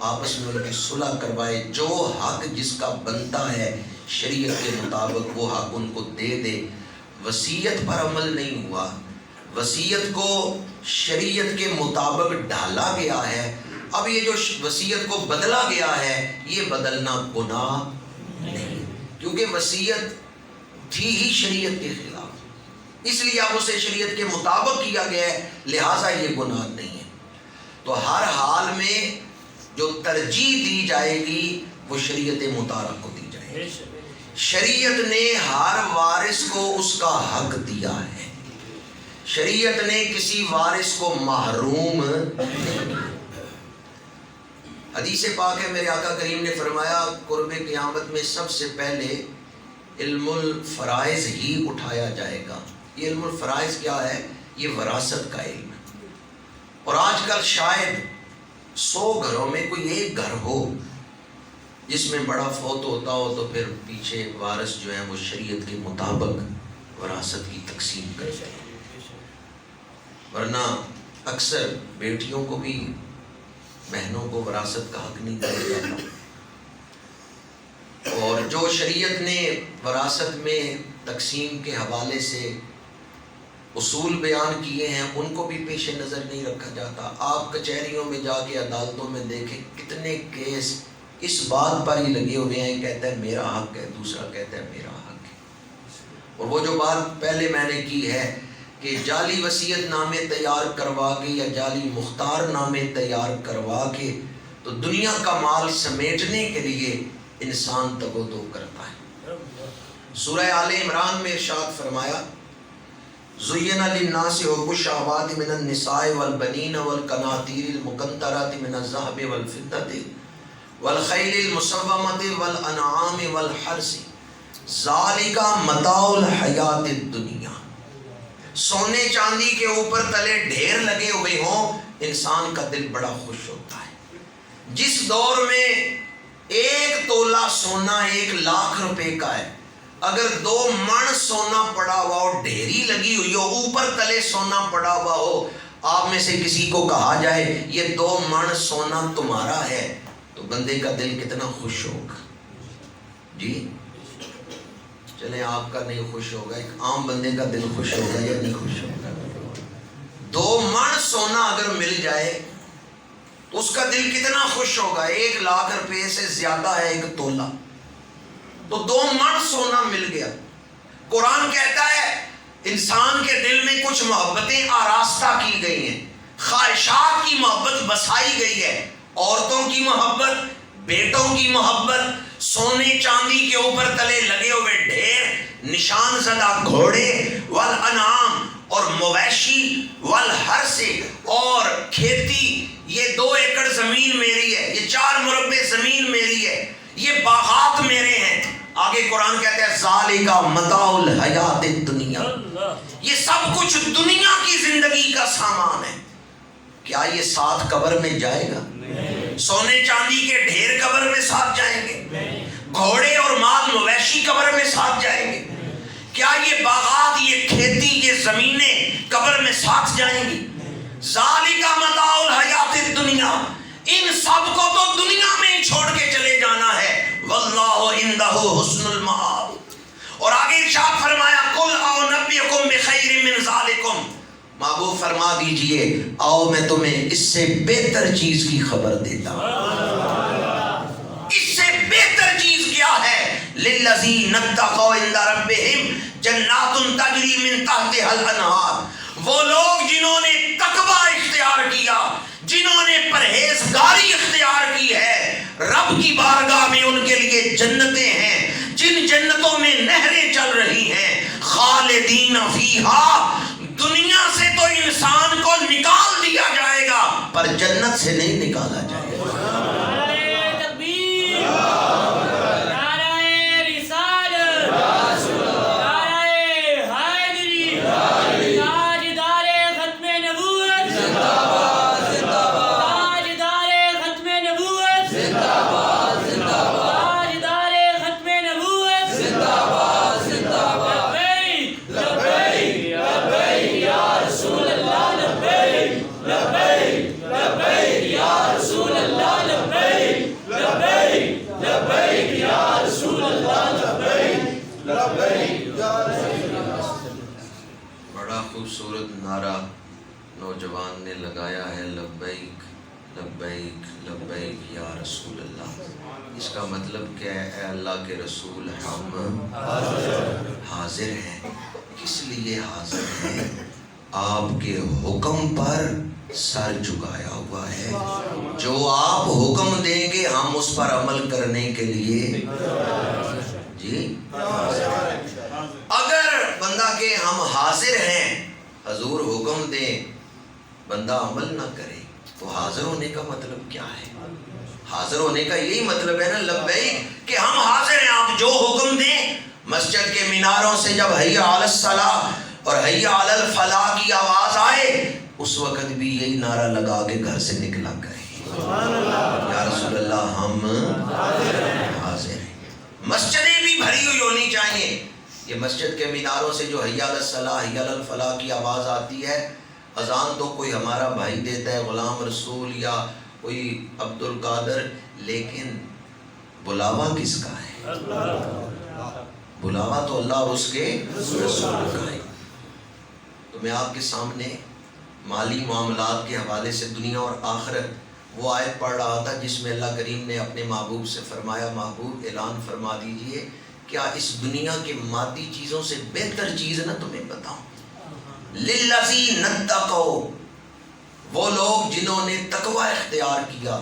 آپس میں ان کی صلح کروائے، جو حق جس کا بنتا ہے شریعت کے مطابق وہ حق ان کو دے دے، وصیت پر عمل نہیں ہوا، وصیت کو شریعت کے مطابق ڈھالا گیا ہے، اب یہ جو وصیت کو بدلا گیا ہے یہ بدلنا گناہ نہیں، کیونکہ وصیت تھی ہی شریعت کے خلاف، اس لیے اب اسے شریعت کے مطابق کیا گیا ہے، لہٰذا یہ گناہ نہیں ہے۔ تو ہر حال میں جو ترجیح دی جائے گی وہ شریعت مطالعہ کو دی جائے گی۔ شریعت نے ہر وارث کو اس کا حق دیا ہے، شریعت نے کسی وارث کو محروم نہیں۔ حدیث پاک ہے، میرے آقا کریم نے فرمایا قرب قیامت میں سب سے پہلے علم الفرائض ہی اٹھایا جائے گا۔ یہ علم الفرائض کیا ہے؟ یہ وراثت کا علم ہے، اور آج کل شاید 100 گھروں میں کوئی ایک گھر ہو جس میں بڑا فوت ہوتا ہو تو پھر پیچھے وارث جو ہیں وہ شریعت کے مطابق وراثت کی تقسیم کرتے ہیں، ورنہ اکثر بیٹیوں کو بھی بہنوں کو وراثت کا حق نہیں دیا جاتا. اور جو شریعت نے وراثت میں تقسیم کے حوالے سے اصول بیان کیے ہیں ان کو بھی پیش نظر نہیں رکھا جاتا. آپ کچہریوں میں جا کے عدالتوں میں دیکھیں کتنے کیس اس بات پر ہی لگے ہوئے ہیں، کہتا ہے میرا حق ہے، دوسرا کہتا ہے میرا حق ہے. اور وہ جو بات پہلے میں نے کی ہے کہ جعلی وصیت نامے تیار کروا کے یا جعلی مختار نامے تیار کروا کے تو دنیا کا مال سمیٹنے کے لیے انسان تگ و دو کرتا ہے. سورہ آل عمران میں ارشاد فرمایا زُيِّنَ لِلنَّاسِ حُبُّ الشَّهَوَاتِ مِنَ النِّسَاءِ وَالْبَنِينَ وَالْقَنَاطِيرِ الْمُقَنطَرَةِ مِنَ الذَّهَبِ وَالْفِضَّةِ وَالْخَيْلِ الْمُسَوَّمَةِ وَالْأَنْعَامِ وَالْحَرْثِ ذَلِكَ مَتَاعُ الْحَيَاةِ الدُّنْيَا. سونے چاندی کے اوپر تلے ڈھیر لگے ہوئے ہوں انسان کا دل بڑا خوش ہوتا ہے. جس دور میں 1 تولہ سونا 1 لاکھ روپے کا ہے، اگر 2 من سونا پڑا ہوا ہو، ڈھیری لگی ہوئی ہو، اوپر تلے سونا پڑا ہوا ہو، آپ میں سے کسی کو کہا جائے یہ 2 من سونا تمہارا ہے تو بندے کا دل کتنا خوش ہوگا. جی چلیں آپ کا نہیں خوش ہوگا، ایک عام بندے کا دل خوش ہوگا یا نہیں خوش ہوگا؟ 2 من سونا اگر مل جائے تو اس کا دل کتنا خوش ہوگا. 1 لاکھ روپے سے زیادہ ہے 1 تولہ، تو 2 من سونا مل گیا. قرآن کہتا ہے انسان کے دل میں کچھ محبتیں آراستہ کی گئی ہیں، خواہشات کی محبت بسائی گئی ہے، عورتوں کی محبت، بیٹوں کی محبت، سونے چاندی کے اوپر تلے لگے ہوئے ڈھیر، نشان زدہ گھوڑے، والانعام اور مویشی، والحرث اور کھیتی. یہ 2 ایکڑ زمین میری ہے، یہ 4 مربع زمین میری ہے، یہ باغات میرے ہیں. آگے قرآن کہتا ہے ذالک متاع الحیات الدنیا، یہ سب کچھ دنیا کی زندگی کا سامان ہے. کیا یہ ساتھ قبر میں جائے گا؟ سونے چاندی کے ڈھیر قبر میں ساتھ جائیں گے؟ گھوڑے اور مال مویشی قبر میں ساتھ جائیں گے؟ کیا یہ باغات، یہ کھیتی، یہ زمینیں قبر میں ساتھ جائیں گی؟ ذالک متاع الحیات الدنیا، ان سب کو تو دنیا میں ہی چھوڑ کے چلے جانا ہے. واللہ عندہ حسن المآب. اور آگے ارشاد فرمایا قل اعنبئکم بخیر من ذالکم، محبوب فرما دیجئے آؤ میں تمہیں اس سے بہتر چیز کی خبر دیتا ہوں. اس سے بہتر چیز کیا ہے؟ للذین اتقوا عند ربہم جنات تجری من تحتها الانہار. وہ لوگ جنہوں نے تقوی اختیار کیا، جنہوں نے پرہیزگاری اختیار کی ہے، رب کی بارگاہ میں ان کے لیے جنتیں ہیں، جن جنتوں میں نہریں چل رہی ہیں. خالدین فیہا، دنیا سے تو انسان کو نکال دیا جائے گا پر جنت سے نہیں نکالا جائے گا. بڑا خوبصورت نعرہ نوجوان نے لگایا ہے، لبیک لبیک لبیک یا رسول اللہ. اس کا مطلب کیا ہے؟ اے اللہ کے رسول ہم حاضر ہیں. کس لیے حاضر ہیں؟ آپ کے حکم پر سر جھکایا ہوا ہے. جو آپ حکم دیں گے ہم اس پر عمل کرنے کے لیے جی. اگر بندہ کہ ہم حاضر ہیں، حضور حکم دیں، بندہ عمل نہ کرے تو حاضر ہونے کا مطلب کیا ہے؟ حاضر ہونے کا یہی مطلب ہے نا لبیک، کہ ہم حاضر ہیں، آپ جو حکم دیں. مسجد کے میناروں سے جب حی علی الصلاۃ اور حی علی الفلاح کی آواز آئے اس وقت بھی یہی نعرہ لگا کے گھر سے نکلا کریں یا رسول اللہ ہم حاضر ہیں. مسجدیں بھی بھری ہوئی ہونی چاہیے. یہ مسجد کے میناروں سے جو حی علی الصلاۃ حی علی الفلاح کی آواز آتی ہے، اذان تو کوئی ہمارا بھائی دیتا ہے، غلام رسول یا کوئی عبد القادر، لیکن بلاوا کس کا ہے؟ بلاوا تو اللہ اور اس کے رسول کا ہے۔ تو میں آپ کے سامنے مالی معاملات کے حوالے سے دنیا اور آخرت وہ آیت پڑھ رہا تھا جس میں اللہ کریم نے اپنے محبوب سے فرمایا، محبوب اعلان فرما دیجئے کیا اس دنیا کے مادی چیزوں سے بہتر چیز نہ تمہیں بتاؤں؟ للذین اتقوا، وہ لوگ جنہوں نے تقوی اختیار کیا،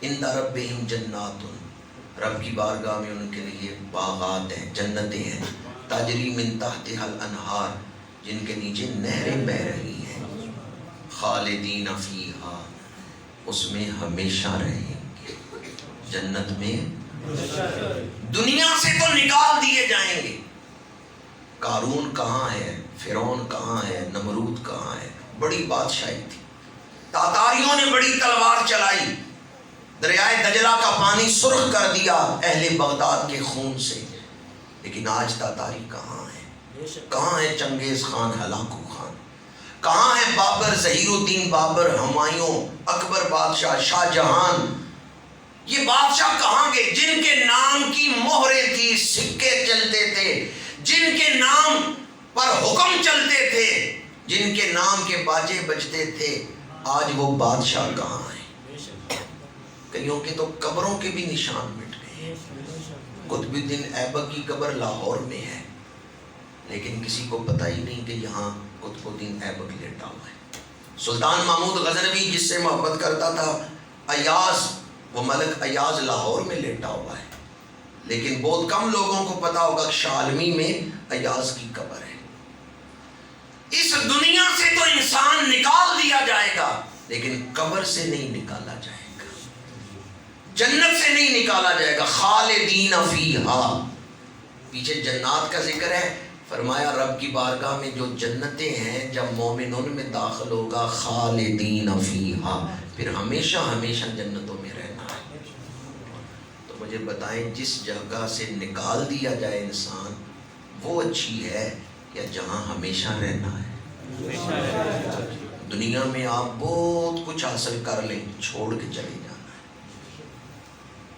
عند ربہم جنات، رب کی بارگاہ میں ان کے لیے باغات ہیں، جنتیں ہیں، تجری من تحتها الانہار، جن کے نیچے نہریں بہہ رہی ہیں، خالدین فیہا، اس میں ہمیشہ رہیں گے، جنت میں دنیا سے تو نکال دیے جائیں گے۔ قارون کہاں ہے؟ فرعون کہاں ہے؟ نمرود کہاں ہے؟ بڑی بادشاہی تھی، تاتاریوں نے بڑی تلوار چلائی، دریائے دجلہ کا پانی سرخ کر دیا اہل بغداد کے خون سے، لیکن آج تاتاری کہاں ہے؟ کہاں ہے چنگیز خان، ہلاکو خان؟ کہاں ہے بابر، ظہیر الدین بابر، ہمایوں، اکبر بادشاہ، شاہ جہان؟ یہ بادشاہ کہاں گئے جن کے نام کی مہریں تھی، سکے چلتے تھے، جن کے نام پر حکم چلتے تھے، جن کے نام کے باجے بجتے تھے؟ آج وہ بادشاہ کہاں ہیں؟ کئیوں کے تو قبروں کے بھی نشان مٹ گئے۔ قطب الدین ایبک کی قبر لاہور میں ہے، لیکن کسی کو پتہ ہی نہیں کہ یہاں قطب الدین ایبک لیٹا ہوا ہے۔ سلطان محمود غزنوی جس سے محبت کرتا تھا، ایاز، وہ ملک ایاز لاہور میں لیٹا ہوا ہے، لیکن بہت کم لوگوں کو پتا ہوگا کہ شالمی میں ایاز کی قبر ہے۔ اس دنیا سے تو انسان نکال دیا جائے گا، لیکن قبر سے نہیں نکالا جائے گا، جنت سے نہیں نکالا جائے گا۔ خالدین فیہا، پیچھے جنات کا ذکر ہے، فرمایا رب کی بارگاہ میں جو جنتیں ہیں جب مومن ان میں داخل ہوگا، خالدین فیہا، پھر ہمیشہ ہمیشہ جنتوں میں رہنا ہے۔ تو مجھے بتائیں جس جگہ سے نکال دیا جائے انسان وہ اچھی ہے یا جہاں ہمیشہ رہنا ہے؟ دنیا میں آپ بہت کچھ حاصل کر لیں، چھوڑ کے چلے جانا ہے۔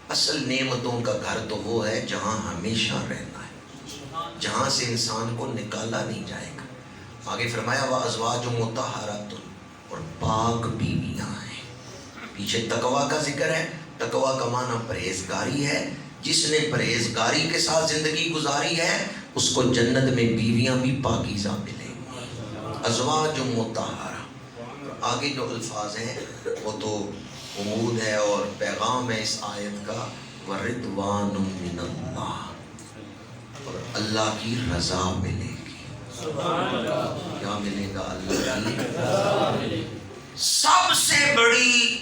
اصل نعمتوں کا گھر تو وہ ہے جہاں ہمیشہ رہنا ہے، جہاں سے انسان کو نکالا نہیں جائے گا۔ آگے فرمایا وَأَزْوَاجٌ مُطَہَّرَةٌ، اور پاک بیویاں ہیں۔ پیچھے تقوی کا ذکر ہے، تقوی کا معنی پرہیزگاری ہے، جس نے پرہیزگاری کے ساتھ زندگی گزاری ہے اس کو جنت میں بیویاں بھی پاکیزہ ملیں گی۔ ازواج مطہرہ، آگے جو الفاظ ہیں وہ تو عمود ہے اور پیغام ہے اس آیت کا، وَرِضْوَانٌ مِّنَ اللَّهِ، اور اللہ کی رضا ملے گی۔ کیا ملے گا؟ اللہ کی رضا ملے گی۔ سب سے بڑی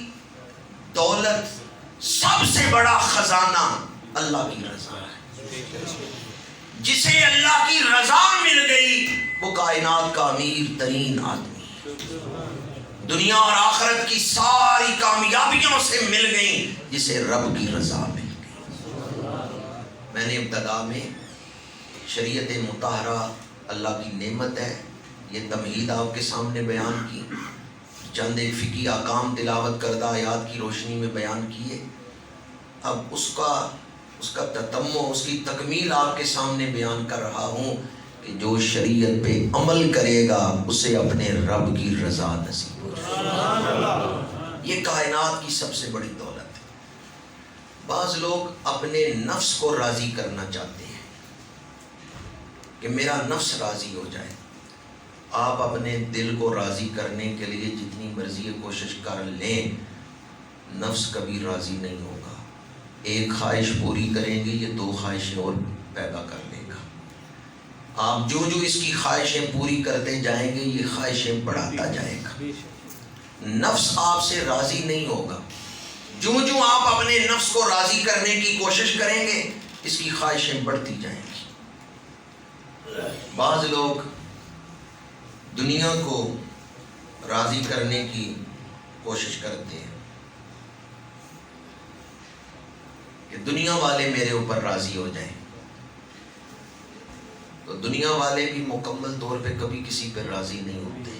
دولت، سب سے بڑا خزانہ اللہ کی رضا ہے۔ جسے اللہ کی رضا مل گئی وہ کائنات کا امیر ترین آدمی ہے۔ دنیا اور آخرت کی ساری کامیابیوں سے مل گئی جسے رب کی رضا مل گئی۔ میں نے ابتدا میں شریعت مطہرہ اللہ کی نعمت ہے، یہ تمہید آپ کے سامنے بیان کی، چند ایک فقہی احکام تلاوت کردہ آیات کی روشنی میں بیان کیے۔ اب اس کا تتمہ، اس کی تکمیل آپ کے سامنے بیان کر رہا ہوں کہ جو شریعت پہ عمل کرے گا اسے اپنے رب کی رضا نصیب ہو جائے۔ یہ کائنات کی سب سے بڑی دولت ہے۔ بعض لوگ اپنے نفس کو راضی کرنا چاہتے ہیں کہ میرا نفس راضی ہو جائے۔ آپ اپنے دل کو راضی کرنے کے لیے جتنی مرضی کوشش کر لیں، نفس کبھی راضی نہیں ہوگا۔ ایک خواہش پوری کریں گے، یہ دو خواہشیں اور پیدا کر لے گا۔ آپ جو اس کی خواہشیں پوری کرتے جائیں گے یہ خواہشیں بڑھاتا جائے گا۔ نفس آپ سے راضی نہیں ہوگا۔ جو آپ اپنے نفس کو راضی کرنے کی کوشش کریں گے اس کی خواہشیں بڑھتی جائیں گی۔ بعض لوگ دنیا کو راضی کرنے کی کوشش کرتے ہیں کہ دنیا والے میرے اوپر راضی ہو جائیں، تو دنیا والے بھی مکمل طور پہ کبھی کسی پر راضی نہیں ہوتے۔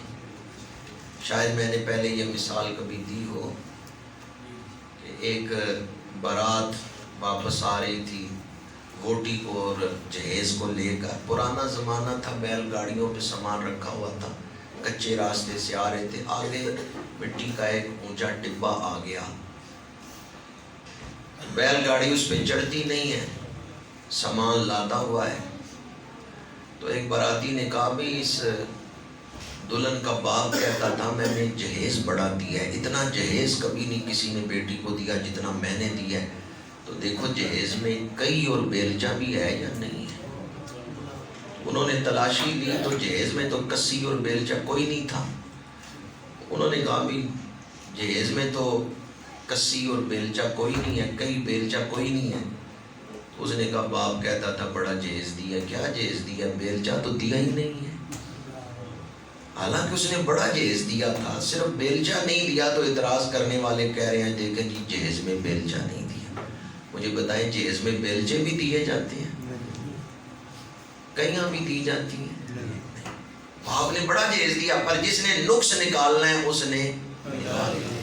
شاید میں نے پہلے یہ مثال کبھی دی ہو ایک بارات واپس آ رہی تھی ووٹی کو اور جہیز کو لے کر. پرانا زمانہ تھا، بیل گاڑیوں پہ سامان رکھا ہوا تھا، کچے راستے سے آ رہے تھے. آگے مٹی کا ایک اونچا ٹبا آ گیا، بیل گاڑی اس پہ چڑھتی نہیں ہے، سامان لادا ہوا ہے. تو ایک باراتی نے کہا بھی اس دلہن کا باپ کہتا تھا میں نے جہیز بڑا دیا ہے، اتنا جہیز کبھی نہیں کسی نے بیٹی کو دیا جتنا میں نے دیا ہے. تو دیکھو جہیز میں کئی اور بیلچہ بھی ہے یا نہیں ہے. انہوں نے تلاشی لی تو جہیز میں تو کسی اور بیلچہ کوئی نہیں تھا. انہوں نے کہا بھی جہیز میں تو کسی اور بیلچہ کوئی نہیں ہے، کئی بیلچہ کوئی نہیں ہے. اس نے کہا باپ کہتا تھا بڑا جہیز دیا. کیا جہیز دیا؟ بیلچہ تو دیا ہی نہیں ہے. حالانکہ اس نے بڑا جہیز دیا تھا، صرف بیلچہ نہیں دیا. تو اعتراض کرنے والے کہہ رہے ہیں دیکھیں جی جہیز میں بیلچہ نہیں دیا. مجھے بتائیں جہیز میں بیلچے بھی دیے جاتے ہیں؟ کئیاں بھی دی جاتی ہیں؟ آپ نے بڑا جہیز دیا، پر جس نے نقص نکالنا ہے اس نے نکال لیا.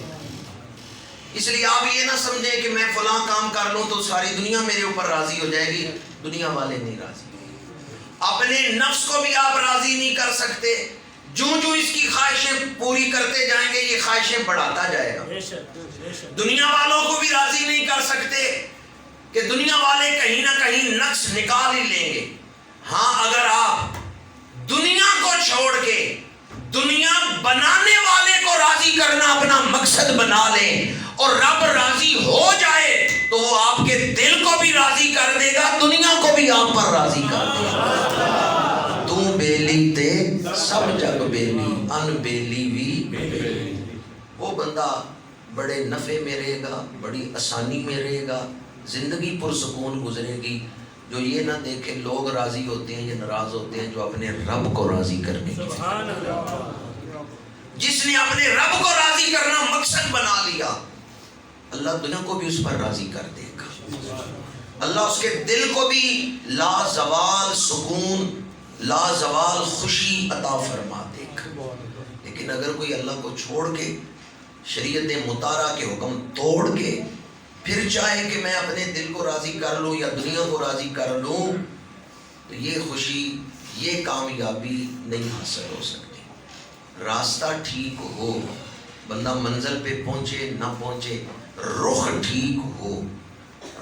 اس لیے آپ یہ نہ سمجھیں کہ میں فلاں کام کر لوں تو ساری دنیا میرے اوپر راضی ہو جائے گی. دنیا والے نہیں راضی. اپنے نفس کو بھی آپ راضی نہیں کر سکتے. جو اس کی خواہشیں پوری کرتے جائیں گے یہ خواہشیں بڑھاتا جائے گا. دنیا والوں کو بھی راضی نہیں کر سکتے کہ دنیا والے کہیں نہ کہیں نقص نکال ہی لیں گے. ہاں اگر آپ دنیا کو چھوڑ کے دنیا بنانے والے کو راضی کرنا اپنا مقصد بنا لیں اور رب راضی ہو جائے تو وہ آپ کے دل کو بھی راضی کر دے گا، دنیا کو بھی آپ پر راضی کر دے گا. تو بیلی تے سب جگ بیلی، ان بیلی بھی بیلی. وہ بندہ بڑے نفع میں رہے گا، بڑی آسانی میں رہے گا، زندگی پرسکون گزرے گی. جو یہ نہ دیکھے لوگ راضی ہوتے ہیں یا ناراض ہوتے ہیں، جو اپنے رب کو راضی کرنے کی جس نے اپنے رب کو راضی کرنا مقصد بنا لیا، اللہ دنیا کو بھی اس پر راضی کر دے گا. اللہ اس کے دل کو بھی لازوال سکون، لازوال خوشی عطا فرما دے گا. لیکن اگر کوئی اللہ کو چھوڑ کے شریعت مطالعہ کے حکم توڑ کے پھر چاہے کہ میں اپنے دل کو راضی کر لوں یا دنیا کو راضی کر لوں، تو یہ خوشی، یہ کامیابی نہیں حاصل ہو سکتی. راستہ ٹھیک ہو، بندہ منزل پہ پہنچے نہ پہنچے، رخ ٹھیک ہو،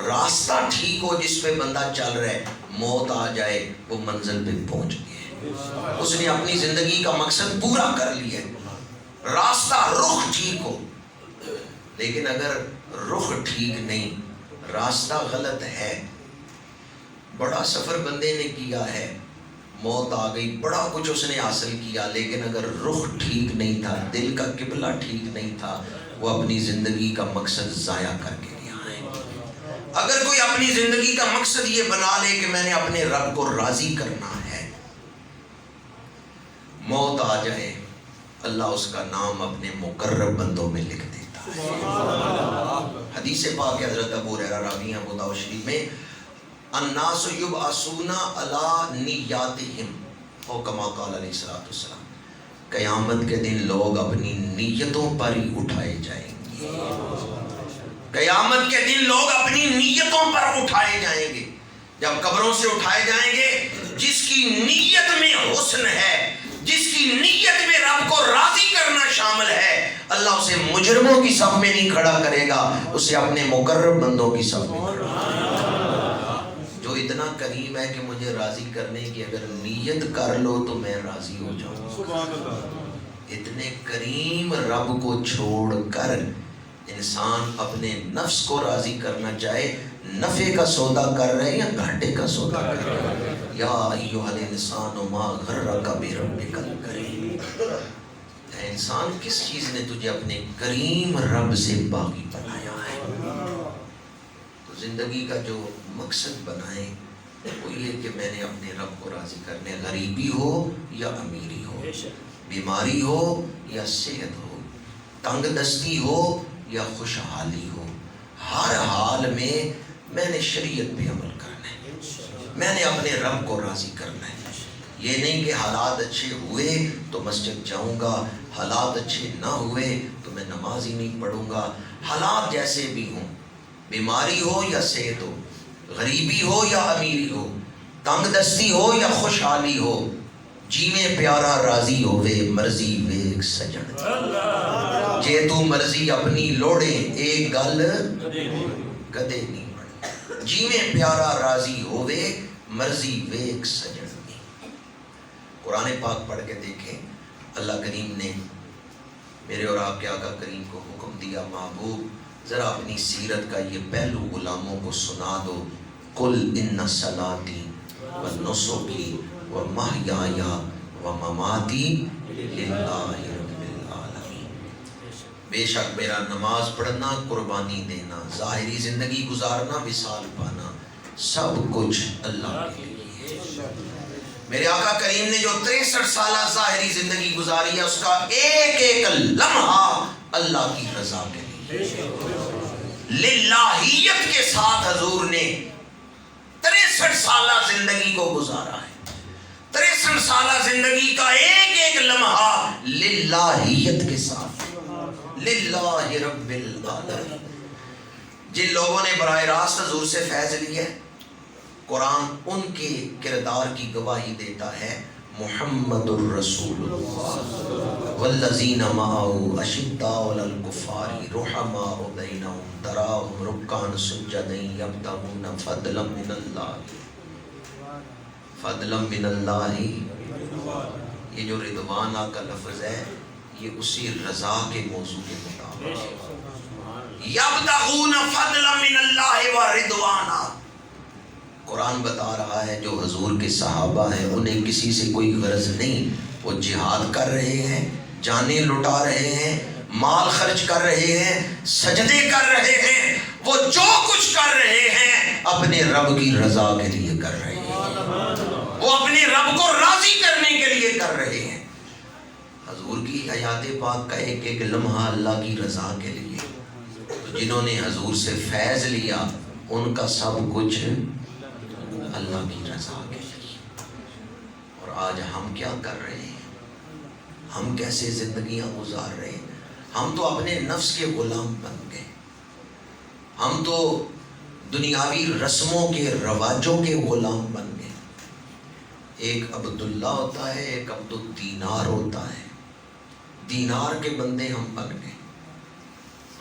راستہ ٹھیک ہو جس پہ بندہ چل رہا ہے، موت آ جائے وہ منزل پہ پہنچ گیا، اس نے اپنی زندگی کا مقصد پورا کر لیا. راستہ رخ ٹھیک ہو. لیکن اگر رخ ٹھیک نہیں، راستہ غلط ہے، بڑا سفر بندے نے کیا ہے، موت آ گئی، بڑا کچھ اس نے حاصل کیا، لیکن اگر رخ ٹھیک نہیں تھا، دل کا قبلہ ٹھیک نہیں تھا، وہ اپنی زندگی کا مقصد ضائع کر کے گیا ہے. اگر کوئی اپنی زندگی کا مقصد یہ بنا لے کہ میں نے اپنے رب کو راضی کرنا ہے، موت آ جائے، اللہ اس کا نام اپنے مقرب بندوں میں لکھ دیتا ہے. حدیث پاک ہے، حضرت ابو ہریرہ راوی ہیں ابو داؤد شریف میں، الناس یبعثون علی نیاتہم او کما قال علیہ الصلوۃ والسلام. قیامت کے دن لوگ اپنی نیتوں پر ہی اٹھائے جائیں گے. قیامت کے دن لوگ اپنی نیتوں پر اٹھائے جائیں گے. جب قبروں سے اٹھائے جائیں گے، جس کی نیت میں حسن ہے، جس کی نیت میں رب کو راضی کرنا شامل ہے، اللہ اسے مجرموں کی صف میں نہیں کھڑا کرے گا، اسے اپنے مقرب بندوں کی صف میں کھڑا کرے گا. جو اتنا کریم ہے کہ مجھے راضی کرنے کی اگر نیت کر لو تو میں راضی ہو جاؤں. اتنے کریم رب کو چھوڑ کر انسان اپنے نفس کو راضی کرنا چاہے، نفع کا سودا کر رہے ہیں یا گھاٹے کا سودا کر رہے ہیں. یا ایھا الانسان ما غرک بربک الکریم. اے انسان، کس چیز نے تجھے اپنے کریم رب سے باغی بنایا ہے؟ تو زندگی کا جو مقصد بنائیں وہ یہ کہ میں نے اپنے رب کو راضی کرنے، غریبی ہو یا امیری ہو، بیماری ہو یا صحت ہو، تنگ دستی ہو یا خوشحالی ہو، ہر حال میں نے شریعت پہ عمل کرنا ہے، میں نے اپنے رب کو راضی کرنا ہے. یہ نہیں کہ حالات اچھے ہوئے تو مسجد جاؤں گا، حالات اچھے نہ ہوئے تو میں نماز ہی نہیں پڑھوں گا، حالات جیسے بھی ہوں، بیماری ہو یا صحت ہو، غریبی ہو یا امیری ہو، تنگ دستی ہو یا خوشحالی ہو، جی میں پیارا راضی ہوئے مرضی ویک سجن جے تو مرضی اپنی لوڑے ایک گل کدے نہیں بڑھ، جی میں پیارا راضی ہوئے مرضی ویک سجن۔ قرآن پاک پڑھ کے دیکھیں، اللہ کریم نے میرے اور آپ کے آقا کریم کو حکم دیا، محبوب ذرا اپنی سیرت کا یہ پہلو غلاموں کو سنا دو، قل ان صلاتی و نسکی و محیای و مماتی للہ رب العالمین، بے شک میرا نماز پڑھنا، قربانی دینا، ظاہری زندگی گزارنا، وصال پانا، سب کچھ اللہ کے لیے۔ میرے آقا کریم نے جو 63 سالہ ظاہری زندگی گزاری ہے، اس کا ایک ایک لمحہ اللہ کی رضا کے لیے، للہیت کے ساتھ حضور نے 63 سالہ زندگی کو گزارا ہے۔ 63 سالہ زندگی کا ایک ایک لمحہ للہیت کے ساتھ، للہ رب العالمین۔ جن لوگوں نے براہ راست حضور سے فیض لیا ہے، قرآن ان کے کردار کی گواہی دیتا ہے، محمد الرسول اللہ والذین معہ اشداء علی الکفار رحماء بینہم تراہم رکعا سجدا یبتغون فضلا من اللہ، فضلا من اللہ، یہ جو رضوانہ کا لفظ ہے یہ اسی رضا کے موضوع کے مطابق، یبتغون فضلا من اللہ و رضوانا۔ قرآن بتا رہا ہے جو حضور کے صحابہ ہیں انہیں کسی سے کوئی غرض نہیں، وہ جہاد کر رہے ہیں، جانیں لٹا رہے ہیں، مال خرچ کر رہے ہیں، سجدے کر رہے ہیں، وہ جو کچھ کر رہے ہیں اپنے رب کی رضا کے لیے کر رہے ہیں، وہ اپنے رب کو راضی کرنے کے لیے کر رہے ہیں۔ حضور کی حیات پاک کا ایک ایک لمحہ اللہ کی رضا کے لیے، تو جنہوں نے حضور سے فیض لیا ان کا سب کچھ اللہ کی رضا کے لیے۔ اور آج ہم کیا کر رہے ہیں؟ ہم کیسے زندگیاں گزار رہے ہیں؟ ہم تو اپنے نفس کے غلام بن گئے، ہم تو دنیاوی رسموں کے رواجوں کے غلام بن گئے۔ ایک عبداللہ ہوتا ہے، ایک عبد الدینار ہوتا ہے، دینار کے بندے ہم بن گئے،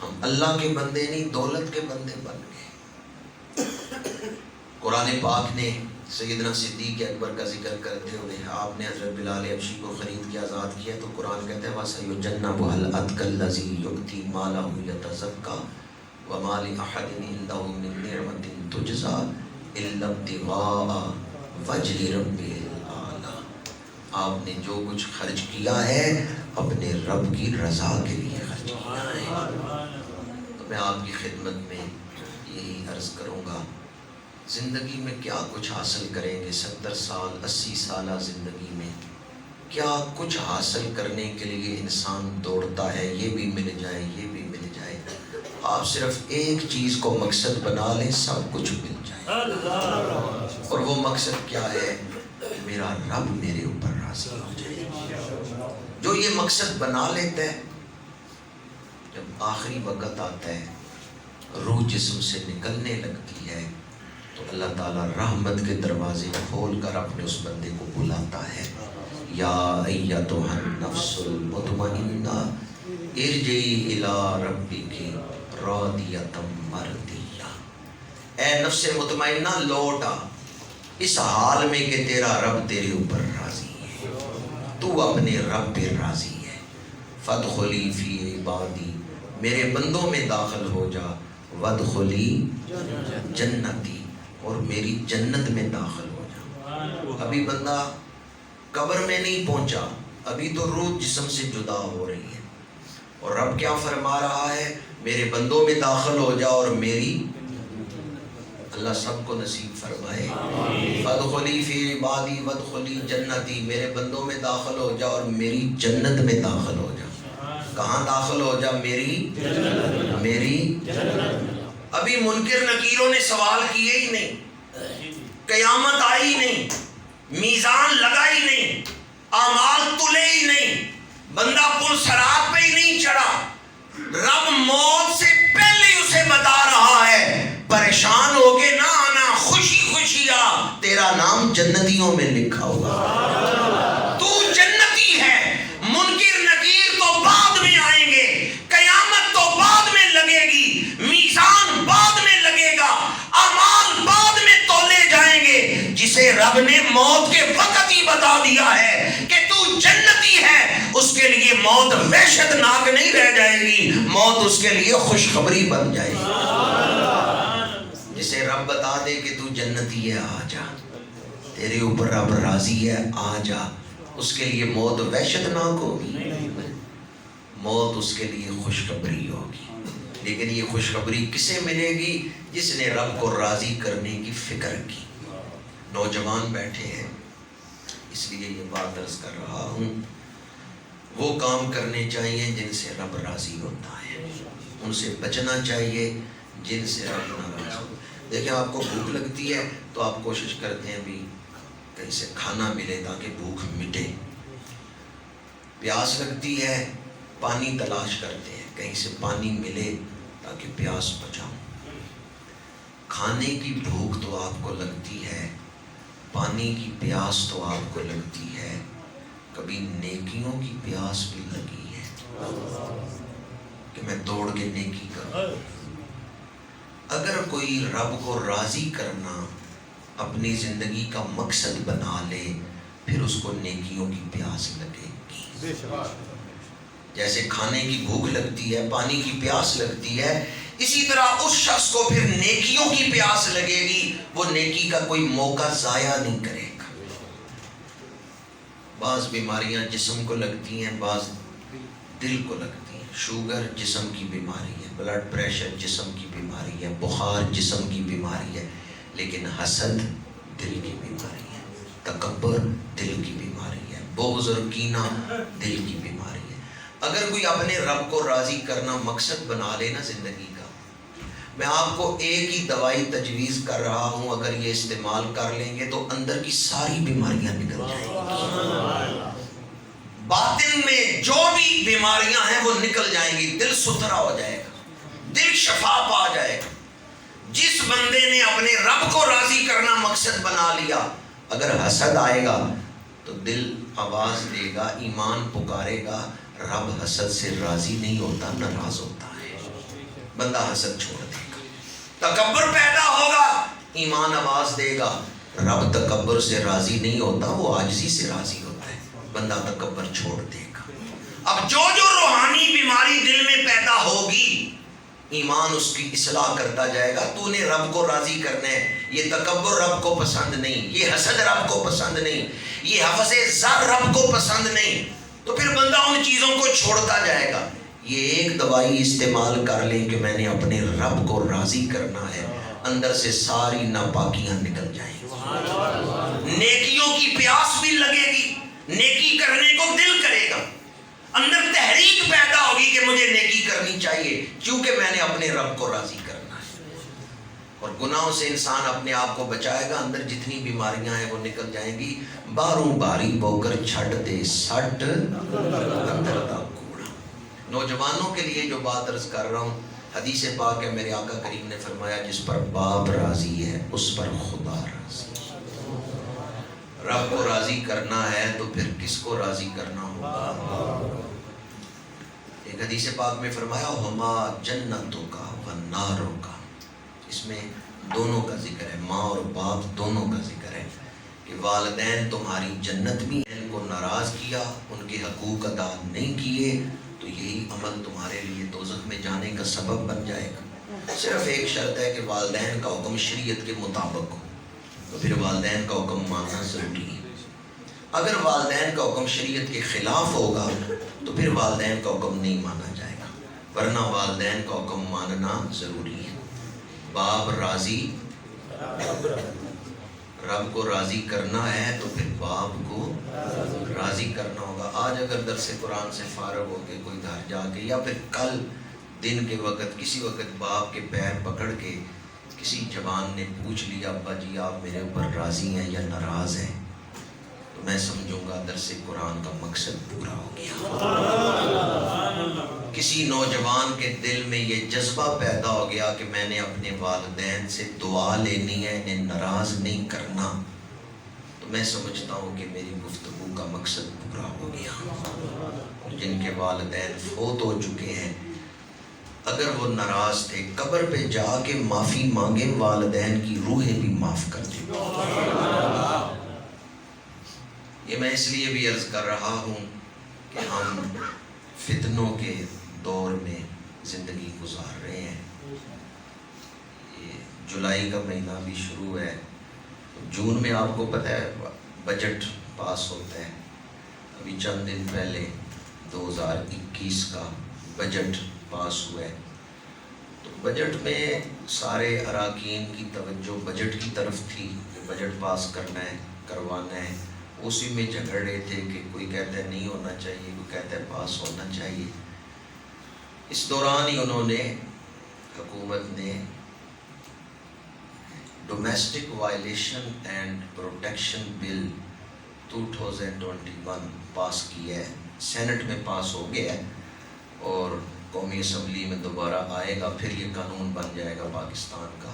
ہم اللہ کے بندے نہیں دولت کے بندے بن گئے۔ قرآن پاک نے سیدنا صدیق اکبر کا ذکر کرتے ہوئے، آپ نے حضرت بلال حبشی کو خرید کے آزاد کیا تو قرآن کہتا ہے وَسَيُجَنَّبُهَا الْأَتْقَى الَّذِي يُؤْتِي مَالَهُ يَتَزَكَّى وَمَا لِأَحَدٍ عِندَهُ مِن نِّعْمَةٍ تُجْزَىٰ إِلَّا ابْتِغَاءَ وَجْهِ رَبِّهِ الْأَعْلَىٰ، آپ نے جو کچھ خرچ کیا ہے اپنے رب کی رضا کے لیے خرچ کیا ہے۔ تو میں آپ کی خدمت میں یہی عرض کروں گا، زندگی میں کیا کچھ حاصل کریں گے؟ 70 سال 80 سالہ زندگی میں کیا کچھ حاصل کرنے کے لیے انسان دوڑتا ہے، یہ بھی مل جائے یہ بھی مل جائے۔ آپ صرف ایک چیز کو مقصد بنا لیں، سب کچھ مل جائے۔ اور وہ مقصد کیا ہے؟ میرا رب میرے اوپر راضی ہو جائے۔ جو یہ مقصد بنا لیتا ہے، جب آخری وقت آتا ہے، روح جسم سے نکلنے لگتی ہے، تو اللہ تعالیٰ رحمت کے دروازے کھول کر اپنے اس بندے کو بلاتا ہے، یا ایتھا النفس المطمئنہ ارجعی الی ربک راضیۃ مرضیہ، اے نفس مطمئنہ لوٹ آ اس حال میں کہ تیرا رب تیرے اوپر راضی ہے، تو اپنے رب پہ راضی ہے۔ فادخلی فی عبادی، میرے بندوں میں داخل ہو جا، وادخلی جنتی، اور میری جنت میں داخل ہو جا۔ ابھی بندہ قبر میں نہیں پہنچا، ابھی تو روح جسم سے جدا ہو رہی ہے، اور رب کیا فرما رہا ہے؟ میرے بندوں میں داخل ہو جا اور میری، اللہ سب کو نصیب فرمائے، فادخلی فی عبادی وادخلی جنتی، میرے بندوں میں داخل ہو جا اور میری جنت میں داخل ہو جا۔ کہاں داخل ہو جا؟ میری ابھی منکر نکیروں نے سوال کیے ہی نہیں، قیامت آئی نہیں، میزان لگا ہی نہیں، اعمال تلے ہی نہیں، بندہ پل صراط پہ ہی نہیں چڑھا، رب موت سے سے بتا رہا ہے پریشان ہو کے نہ آنا، خوشی خوشی آ، تیرا نام جنتیوں میں لکھا ہوا، تو جنتی ہے۔ منکر نکیر تو بعد میں آئیں گے، قیامت تو بعد میں لگے گی، میزان بعد میں لگے گا، اعمال بعد میں تولے جائیں گے۔ جسے رب نے موت کے وقت ہی بتا دیا ہے کہ تو جنتی ہے، اس کے لیے موت وحشت ناک نہیں رہ جائے گی، موت اس کے لیے خوشخبری بن جائے گی۔ جسے رب بتا دے کہ تو جنتی ہے، آ جا، تیرے اوپر رب راضی ہے، آ جا، اس کے لیے موت وحشت ناک ہوگی، موت اس کے لیے خوشخبری ہوگی۔ لیکن یہ خوشخبری کسے ملے گی؟ جس نے رب کو راضی کرنے کی فکر کی۔ نوجوان بیٹھے ہیں، اس لیے یہ بات عرض کر رہا ہوں، وہ کام کرنے چاہیے جن سے رب راضی ہوتا ہے، ان سے بچنا چاہیے جن سے رب ناراض ہو۔ دیکھیں، آپ کو بھوک لگتی ہے تو آپ کوشش کرتے ہیں بھی کہیں سے کھانا ملے تاکہ بھوک مٹے، پیاس لگتی ہے پانی تلاش کرتے ہیں کہیں سے پانی ملے تاکہ پیاس بچاؤں۔ کھانے کی بھوک تو آپ کو لگتی ہے، پانی کی پیاس تو آپ کو لگتی ہے، کبھی نیکیوں کی پیاس بھی لگی ہے کہ میں دوڑ کے نیکی کروں۔ اگر کوئی رب کو راضی کرنا اپنی زندگی کا مقصد بنا لے، پھر اس کو نیکیوں کی پیاس لگے گی۔ جیسے کھانے کی بھوک لگتی ہے، پانی کی پیاس لگتی ہے، اسی طرح اس شخص کو پھر نیکیوں کی پیاس لگے گی، وہ نیکی کا کوئی موقع ضائع نہیں کرے گا۔ بعض بیماریاں جسم کو لگتی ہیں، بعض دل کو لگتی ہیں۔ شوگر جسم کی بیماری ہے، بلڈ پریشر جسم کی بیماری ہے، بخار جسم کی بیماری ہے، لیکن حسد دل کی بیماری ہے، تکبر دل کی بیماری ہے، بغض اور کینہ دل کی بیماری ہے۔ اگر کوئی اپنے رب کو راضی کرنا مقصد بنا لے نا زندگی کا، میں آپ کو ایک ہی دوائی تجویز کر رہا ہوں، اگر یہ استعمال کر لیں گے تو اندر کی ساری بیماریاں نکل جائیں گی، باطن میں جو بھی بیماریاں ہیں وہ نکل جائیں گی، دل ستھرا ہو جائے گا، دل شفا پا جائے گا۔ جس بندے نے اپنے رب کو راضی کرنا مقصد بنا لیا، اگر حسد آئے گا تو دل آواز دے گا، ایمان پکارے گا، رب حسد سے راضی نہیں ہوتا، ناراض ہوتا ہے، بندہ حسد چھوڑ دے گا۔ تکبر پیدا ہوگا، ایمان آواز دے گا، رب تکبر سے راضی نہیں ہوتا، وہ عاجزی سے راضی ہوتا ہے، بندہ تکبر چھوڑ دے گا۔ اب جو روحانی بیماری دل میں پیدا ہوگی، ایمان اس کی اصلاح کرتا جائے گا۔ تو نے رب کو راضی کرنا ہے، یہ تکبر رب کو پسند نہیں، یہ حسد رب کو پسند نہیں، یہ حفظ ذر رب کو پسند نہیں، تو پھر بندہ ان چیزوں کو چھوڑتا جائے گا۔ یہ ایک دوائی استعمال کر لیں کہ میں نے اپنے رب کو راضی کرنا ہے، اندر سے ساری ناپاکیاں نکل جائیں گی، نیکیوں کی پیاس بھی لگے گی، نیکی کرنے کو دل کرے گا، اندر تحریک پیدا ہوگی کہ مجھے نیکی کرنی چاہیے کیونکہ میں نے اپنے رب کو راضی کرنا ہے۔ اور گناہوں سے انسان اپنے آپ کو بچائے گا، اندر جتنی بیماریاں ہیں وہ نکل جائیں گی۔ باروں باری بو کر چھٹ دے سٹ اندر دا کوڑا۔ نوجوانوں کے لیے جو بات عرض کر رہا ہوں، حدیث پاک ہے، میرے آقا کریم نے فرمایا جس پر باپ راضی ہے اس پر خدا راضی ہے۔ رب کو راضی کرنا ہے تو پھر کس کو راضی کرنا ہوگا؟ ایک حدیث پاک میں فرمایا ہما جنتوں کا و ناروں کا، اس میں دونوں کا ذکر ہے، ماں اور باپ دونوں کا ذکر ہے کہ والدین تمہاری جنت بھی ان کو ناراض کیا، ان کے حقوق ادا نہیں کیے تو یہی عمل تمہارے لیے دوزخ میں جانے کا سبب بن جائے گا۔ صرف ایک شرط ہے کہ والدین کا حکم شریعت کے مطابق ہو، تو پھر والدین کا حکم ماننا ضروری ہے۔ اگر والدین کا حکم شریعت کے خلاف ہوگا تو پھر والدین کا حکم نہیں مانا جائے گا، ورنہ والدین کا حکم ماننا ضروری ہے۔ باپ راضی، رب کو راضی کرنا ہے تو پھر باپ کو راضی کرنا ہوگا۔ آج اگر درس قرآن سے فارغ ہو کے کوئی گھر جا کے یا پھر کل دن کے وقت کسی وقت باپ کے پیر پکڑ کے کسی جوان نے پوچھ لیا ابا جی آپ میرے اوپر راضی ہیں یا ناراض ہیں، تو تو میں سمجھوں گا درس قرآن کا مقصد پورا ہو گیا۔ کسی نوجوان کے دل میں یہ جذبہ پیدا ہو گیا کہ میں نے اپنے والدین سے دعا لینی ہے، انہیں ناراض نہیں کرنا، تو میں سمجھتا ہوں کہ میری گفتگو کا مقصد پورا ہو گیا۔ جن کے والدین فوت ہو چکے ہیں، اگر وہ ناراض تھے، قبر پہ جا کے معافی مانگے، والدین کی روحیں بھی معاف کر دیں۔ یہ میں اس لیے بھی عرض کر رہا ہوں کہ ہم فتنوں کے دور میں زندگی گزار رہے ہیں۔ یہ جولائی کا مہینہ بھی شروع ہے، جون میں آپ کو پتہ ہے بجٹ پاس ہوتا ہے۔ ابھی چند دن پہلے 2021 کا بجٹ پاس ہوا ہے، تو بجٹ میں سارے اراکین کی توجہ بجٹ کی طرف تھی کہ بجٹ پاس کرنا ہے، کروانا ہے۔ اسی میں جھگڑ رہے تھے کہ کوئی کہتا ہے نہیں ہونا چاہیے، کوئی کہتا ہے پاس ہونا چاہیے۔ اس دوران ہی انہوں نے، حکومت نے domestic violation and protection bill 2021 پاس کیا ہے۔ سینٹ میں پاس ہو گیا ہے اور قومی اسمبلی میں دوبارہ آئے گا، پھر یہ قانون بن جائے گا پاکستان کا۔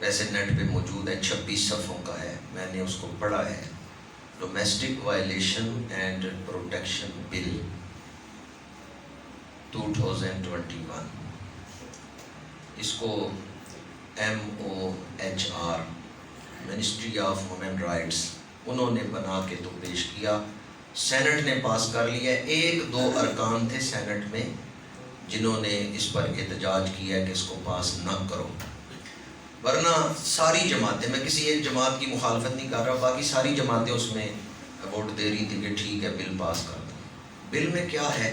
ویسے نیٹ پہ موجود ہے، 26 صفحوں کا ہے، میں نے اس کو پڑھا ہے۔ Domestic violation and protection bill 2021، اس کو MOHR ministry of women rights انہوں نے بنا کے تو پیش کیا، سینٹ نے پاس کر لیا۔ 1-2 ارکان تھے سینٹ میں جنہوں نے اس پر احتجاج کیا کہ اس کو پاس نہ کرو، ورنہ ساری جماعتیں، میں کسی ایک جماعت کی مخالفت نہیں کر رہا، باقی ساری جماعتیں اس میں ووٹ دے رہی تھی کہ ٹھیک ہے بل پاس کر دو۔ بل میں کیا ہے؟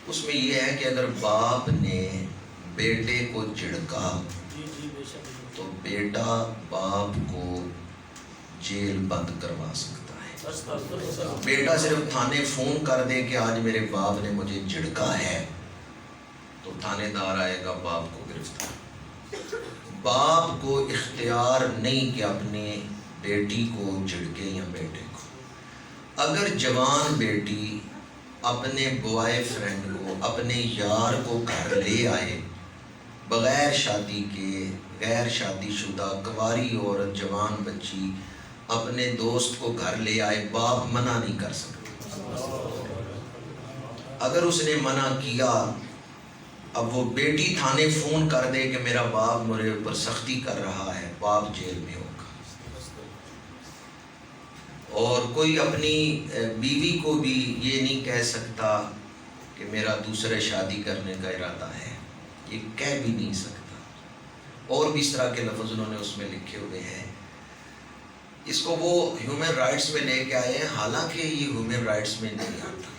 اس میں یہ ہے کہ اگر باپ نے بیٹے کو جھڑکا تو بیٹا باپ کو جیل بند کروا سکتا ہے۔ بیٹا صرف تھانے فون کر دے کہ آج میرے باپ نے مجھے جھڑکا ہے، تو تھانے دار آئے گا باپ کو گرفتار۔ باپ کو اختیار نہیں کہ اپنے بیٹی کو جھڑکے یا بیٹے کو۔ اگر جوان بیٹی اپنے بوائے فرینڈ کو، اپنے یار کو گھر لے آئے بغیر شادی کے، غیر شادی شدہ کنواری عورت، جوان بچی اپنے دوست کو گھر لے آئے، باپ منع نہیں کر سکتا۔ اگر اس نے منع کیا، اب وہ بیٹی تھانے فون کر دے کہ میرا باپ میرے اوپر سختی کر رہا ہے، باپ جیل میں ہوگا۔ اور کوئی اپنی بیوی کو بھی یہ نہیں کہہ سکتا کہ میرا دوسرے شادی کرنے کا ارادہ ہے، یہ کہہ بھی نہیں سکتا۔ اور بھی اس طرح کے لفظ انہوں نے اس میں لکھے ہوئے ہیں۔ اس کو وہ ہیومن رائٹس میں لے کے آئے ہیں، حالانکہ یہ ہیومن رائٹس میں نہیں آتا۔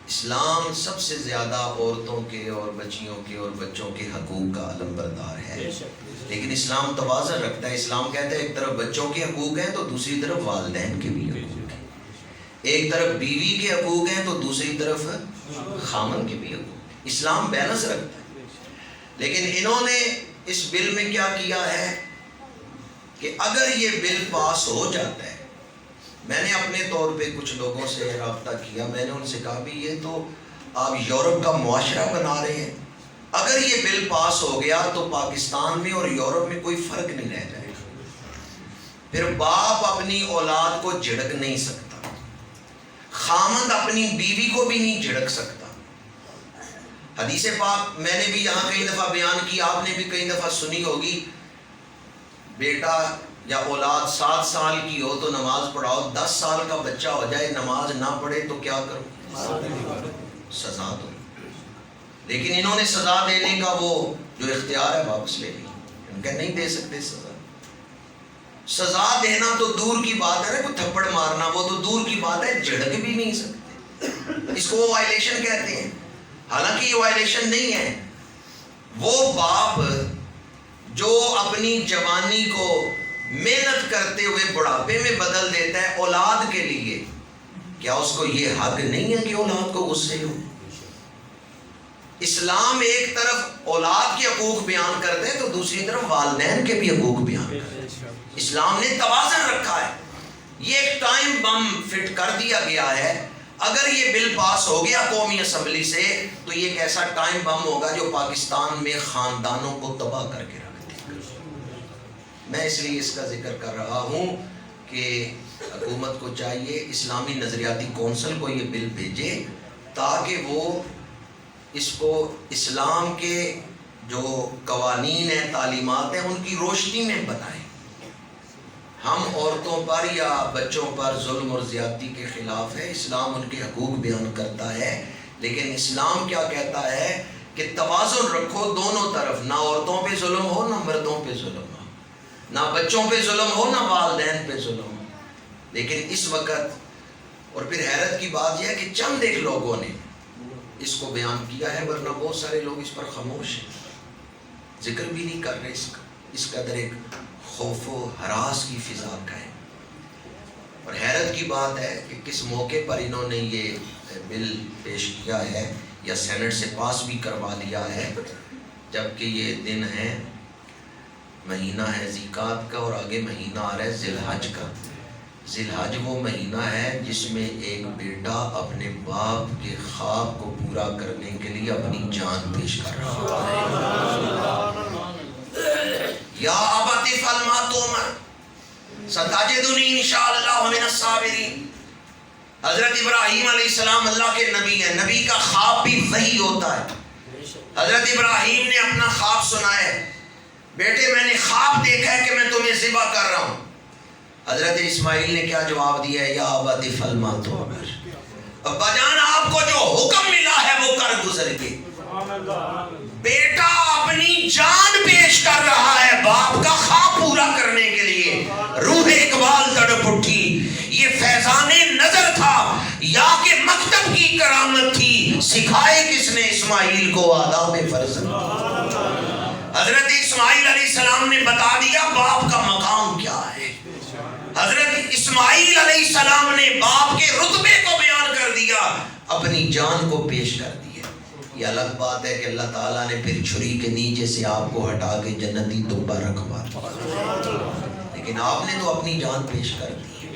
اسلام سب سے زیادہ عورتوں کے اور بچیوں کے اور بچوں کے حقوق کا علمبردار ہے، لیکن اسلام توازن رکھتا ہے۔ اسلام کہتا ہے ایک طرف بچوں کے حقوق ہیں تو دوسری طرف والدین کے بھی حقوق ہیں، ایک طرف بیوی کے حقوق ہیں تو دوسری طرف خامن کے بھی حقوق۔ اسلام بیلنس رکھتا ہے۔ لیکن انہوں نے اس بل میں کیا کیا ہے کہ اگر یہ بل پاس ہو جاتا ہے، میں نے اپنے طور پہ کچھ لوگوں سے رابطہ کیا، میں نے ان سے کہا بھی یہ تو آپ یورپ کا معاشرہ بنا رہے ہیں، اگر یہ بل پاس ہو گیا تو پاکستان میں اور یورپ میں کوئی فرق نہیں رہ جائے گا۔ پھر باپ اپنی اولاد کو جھڑک نہیں سکتا، خامند اپنی بیوی کو بھی نہیں جھڑک سکتا۔ حدیث پاک میں نے بھی یہاں کئی دفعہ بیان کی، آپ نے بھی کئی دفعہ سنی ہوگی، بیٹا یا اولاد 7 سال کی ہو تو نماز پڑھاؤ، 10 سال کا بچہ ہو جائے نماز نہ پڑھے تو کیا کرو؟ سزا دو۔ لیکن انہوں نے سزا دینے کا وہ جو اختیار ہے واپس لے لی، ان کا نہیں دے سکتے سزا۔ سزا دینا تو دور کی بات ہے نا، کوئی تھپڑ مارنا وہ تو دور کی بات ہے، جھڑک بھی نہیں سکتے۔ اس کو وہ وائلیشن کہتے ہیں، حالانکہ یہ وائلیشن نہیں ہے۔ وہ باپ جو اپنی جوانی کو محنت کرتے ہوئے بڑھاپے میں بدل دیتا ہے اولاد کے لیے، کیا اس کو یہ حق نہیں ہے کہ اولاد کو غصے ہو؟ اسلام ایک طرف اولاد کے حقوق بیان کرتے ہیں تو دوسری طرف والدین کے بھی حقوق بیان کرتے ہیں. اسلام نے توازن رکھا ہے. یہ ایک ٹائم بم فٹ کر دیا گیا ہے. اگر یہ بل پاس ہو گیا قومی اسمبلی سے تو یہ ایک ایسا ٹائم بم ہوگا جو پاکستان میں خاندانوں کو تباہ کر کے رکھ دے گا. میں اس لیے اس کا ذکر کر رہا ہوں کہ حکومت کو چاہیے اسلامی نظریاتی کونسل کو یہ بل بھیجے تاکہ وہ اس کو اسلام کے جو قوانین ہیں تعلیمات ہیں ان کی روشنی میں بتائیں. ہم عورتوں پر یا بچوں پر ظلم اور زیادتی کے خلاف ہے. اسلام ان کے حقوق بیان کرتا ہے لیکن اسلام کیا کہتا ہے کہ توازن رکھو دونوں طرف. نہ عورتوں پہ ظلم ہو نہ مردوں پہ ظلم ہو, نہ بچوں پہ ظلم ہو نہ والدین پہ ظلم ہو. لیکن اس وقت اور پھر حیرت کی بات یہ ہے کہ چند ایک لوگوں نے اس کو بیان کیا ہے ورنہ بہت سارے لوگ اس پر خاموش ہیں, ذکر بھی نہیں کر رہے. اس قدر ایک خوف و ہراس کی فضا کا ہے. اور حیرت کی بات ہے کہ کس موقع پر انہوں نے یہ بل پیش کیا ہے یا سینٹ سے پاس بھی کروا لیا ہے, جبکہ یہ دن ہے, مہینہ ہے ذیقات کا اور آگے مہینہ آ رہا ہے ذی الحج کا. ذی الحج وہ مہینہ ہے جس میں ایک بیٹا اپنے باپ کے خواب کو پورا کرنے کے لیے اپنی جان پیش کر رہا ہے. یا ابت افعل ما تؤمر ستجدنی انشاءاللہ من الصابرین. حضرت ابراہیم علیہ السلام اللہ کے نبی ہیں. نبی کا خواب بھی وحی ہوتا ہے. حضرت ابراہیم نے اپنا خواب سنا ہے, بیٹے میں نے خواب دیکھا ہے کہ میں تمہیں ذبح کر رہا ہوں. حضرت اسماعیل نے کیا جواب دیا ہے, یا ابت افعل ما تؤمر, ابا جان آپ کو جو حکم ملا ہے وہ کر گزر گئے. بیٹا اپنی جان پیش کر رہا ہے باپ کا خواب پورا کرنے کے لیے. روح اقبال تڑپ اٹھی. یہ فیضان نظر تھا یا کہ مکتب کی کرامت تھی, سکھائے کس نے اسماعیل کو آداب فرزند. حضرت اسماعیل علیہ السلام نے بتا دیا باپ کا مقام کیا ہے. حضرت اسماعیل علیہ السلام نے باپ کے رتبے کو بیان کر دیا, اپنی جان کو پیش کر دیا. یہ الگ بات ہے کہ اللہ تعالیٰ نے پھر چھری کے نیچے سے آپ کو ہٹا کے جنتی تبا رکھوا دیا, لیکن آپ نے تو اپنی جان پیش کر دی.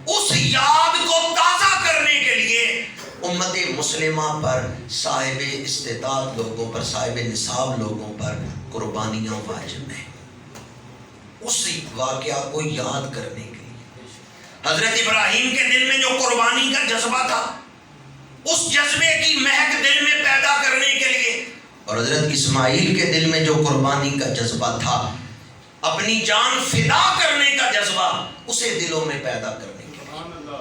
اس یاد کو تازہ کرنے کے لیے امت مسلمہ پر, صاحب استطاعت لوگوں پر, صاحب نصاب لوگوں پر قربانیاں واجب ہیں. اس واقعہ کو یاد کرنے کے لیے حضرت ابراہیم کے دل میں جو قربانی کا جذبہ تھا, اس جذبے کی مہک دل میں پیدا کرنے کے لیے, اور حضرت اسماعیل کے دل میں جو قربانی کا جذبہ تھا, اپنی جان فدا کرنے کا جذبہ, اسے دلوں میں پیدا کرنے کے لیے.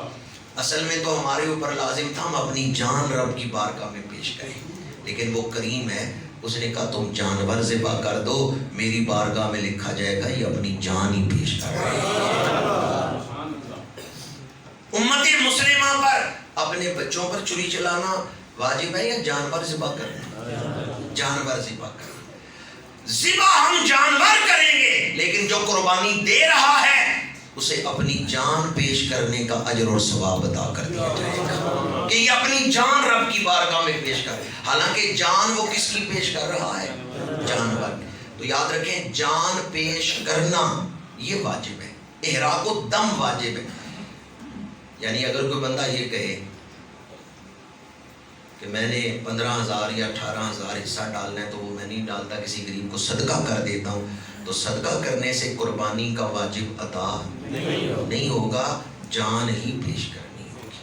اصل میں تو ہمارے اوپر لازم تھا ہم اپنی جان رب کی بارگاہ میں پیش کریں, لیکن وہ کریم ہے, اس نے کہا تم جانور ذبح کر دو, میری بارگاہ میں لکھا جائے گا یہ اپنی جان ہی پیش کر رہے ہیں. امت مسلمہ پر اپنے بچوں پر چھری چلانا واجب ہے یا جانور ذبح کرنا؟ جانور ذبح کرنا. ذبح ہم جانور کریں گے, لیکن جو قربانی دے رہا ہے اسے اپنی جان پیش کرنے کا اجر اور ثواب عطا کر دیا جائے گا کہ یہ اپنی جان رب کی بارگاہ میں پیش کر. حالانکہ جان وہ کس کی پیش کر رہا ہے؟ جانور. تو یاد رکھیں جان پیش کرنا یہ واجب ہے, احراق الدم واجب ہے. یعنی اگر کوئی بندہ یہ کہے کہ میں نے 15,000 یا 18,000 حصہ ڈالنا ہے تو وہ میں نہیں ڈالتا, کسی غریب کو صدقہ کر دیتا ہوں, تو صدقہ کرنے سے قربانی کا واجب ادا نہیں ہوگا, جان ہی پیش کرنی ہوگی.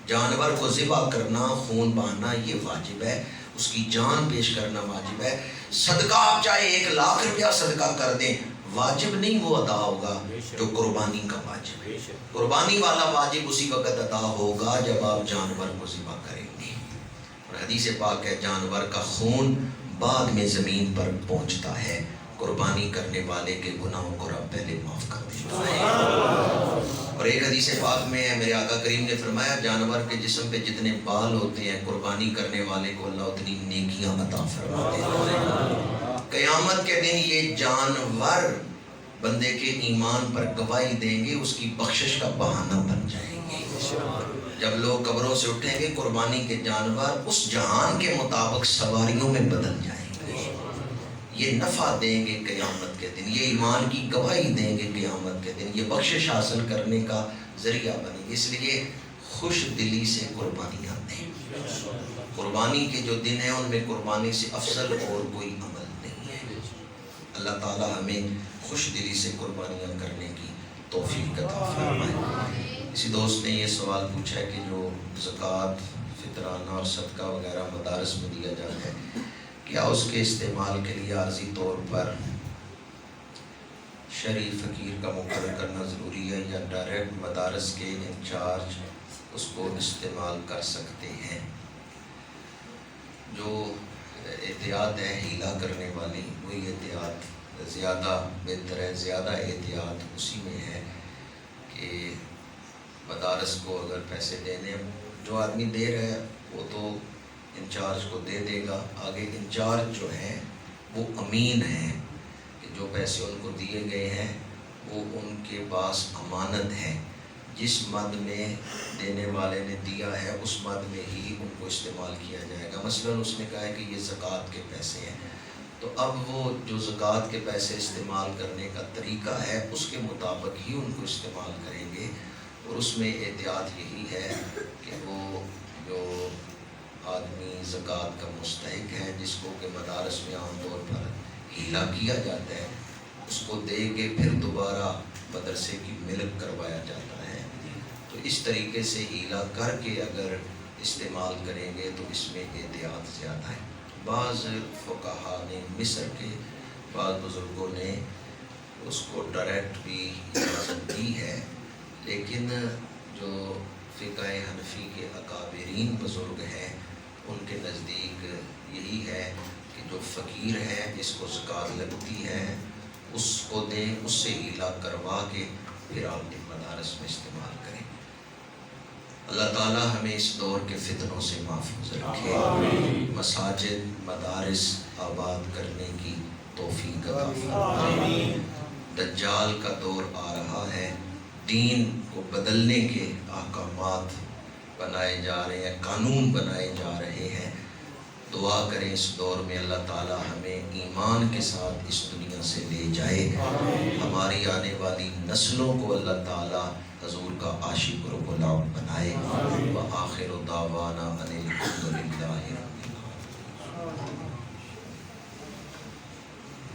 جانور کو ذبح کرنا, خون بہانا یہ واجب ہے, اس کی جان پیش کرنا واجب ہے. صدقہ آپ چاہے 1,00,000 روپیہ صدقہ کر دیں, واجب نہیں وہ ادا ہوگا جو قربانی کا واجب ہے. قربانی والا واجب اسی وقت ادا ہوگا جب آپ جانور کو ذبح کریں گے. اور حدیث پاک ہے جانور کا خون بعد میں زمین پر پہنچتا ہے, قربانی کرنے والے کے گناہوں کو رب پہلے معاف کر دیتا ہے. اور ایک حدیث پاک میں میرے آقا کریم نے فرمایا جانور کے جسم پہ جتنے بال ہوتے ہیں قربانی کرنے والے کو اللہ اتنی نیکیاں عطا فرماتے ہیں. قیامت کے دن یہ جانور بندے کے ایمان پر گواہی دیں گے, اس کی بخشش کا بہانہ بن جائیں گے. جب لوگ قبروں سے اٹھیں گے قربانی کے جانور اس جہان کے مطابق سواریوں میں بدل جائیں گے، یہ نفع دیں گے قیامت کے دن، یہ ایمان کی گواہی دیں گے قیامت کے دن، یہ بخشش حاصل کرنے کا ذریعہ بنے گے۔ اس لیے خوش دلی سے قربانیاں دیں۔ قربانی کے جو دن ہیں ان میں قربانی سے افضل اور کوئی عمل نہیں ہے۔ اللہ تعالی ہمیں خوش دلی سے قربانیاں کرنے کی توفیق عطا فرمائے۔ کسی دوست نے یہ سوال پوچھا ہے کہ جو زکوٰۃ، فطرانہ اور صدقہ وغیرہ مدارس میں دیا جاتا ہے، کیا اس کے استعمال کے لیے عارضی طور پر شرعی فقیر کا مقرر کرنا ضروری ہے یا ڈائریکٹ مدارس کے انچارج اس کو استعمال کر سکتے ہیں؟ جو احتیاط ہے ہیلا کرنے والی، وہی احتیاط زیادہ بہتر ہے، زیادہ احتیاط اسی میں ہے کہ مدارس کو اگر پیسے دینے، جو آدمی دے رہا ہے وہ تو انچارج کو دے دے گا، آگے انچارج جو ہیں وہ امین ہیں کہ جو پیسے ان کو دیے گئے ہیں وہ ان کے پاس امانت ہے، جس مد میں دینے والے نے دیا ہے اس مد میں ہی ان کو استعمال کیا جائے گا۔ مثلا اس نے کہا ہے کہ یہ زکوٰۃ کے پیسے ہیں، تو اب وہ جو زکوٰۃ کے پیسے استعمال کرنے کا طریقہ ہے اس کے مطابق ہی ان کو استعمال کریں گے، اور اس میں احتیاط یہی ہے کہ وہ جو آدمی زکوٰۃ کا مستحق ہے، جس کو کہ مدارس میں عام طور پر ہیلا کیا جاتا ہے، اس کو دے کے پھر دوبارہ مدرسے کی ملک کروایا جاتا ہے، تو اس طریقے سے ہیلا کر کے اگر استعمال کریں گے تو اس میں احتیاط زیادہ ہے۔ بعض فقہا نے، مصر کے بعض بزرگوں نے اس کو ڈائریکٹ بھی اجازت دی ہے، لیکن جو فقہ حنفی کے اکابرین بزرگ ہیں ان کے نزدیک یہی ہے کہ جو فقیر ہے جس کو زکوٰۃ لگتی ہے اس کو دیں، اس سے ہیلا کروا کے پھر آپ مدارس میں استعمال کریں۔ اللہ تعالی ہمیں اس دور کے فتنوں سے محفوظ رکھے، مساجد مدارس آباد کرنے کی توفیق عطا فرمائے۔ دجال کا دور آ رہا ہے، دین کو بدلنے کے احکامات بنائے جا رہے ہیں، قانون بنائے جا رہے ہیں۔ دعا کریں اس دور میں اللہ تعالی ہمیں ایمان کے ساتھ اس دنیا سے لے جائے، ہماری آنے والی نسلوں کو اللہ تعالی حضور کا عاشق و غلام بنائے۔ وآخر دعوانا ان الحمد للہ رب العالمین۔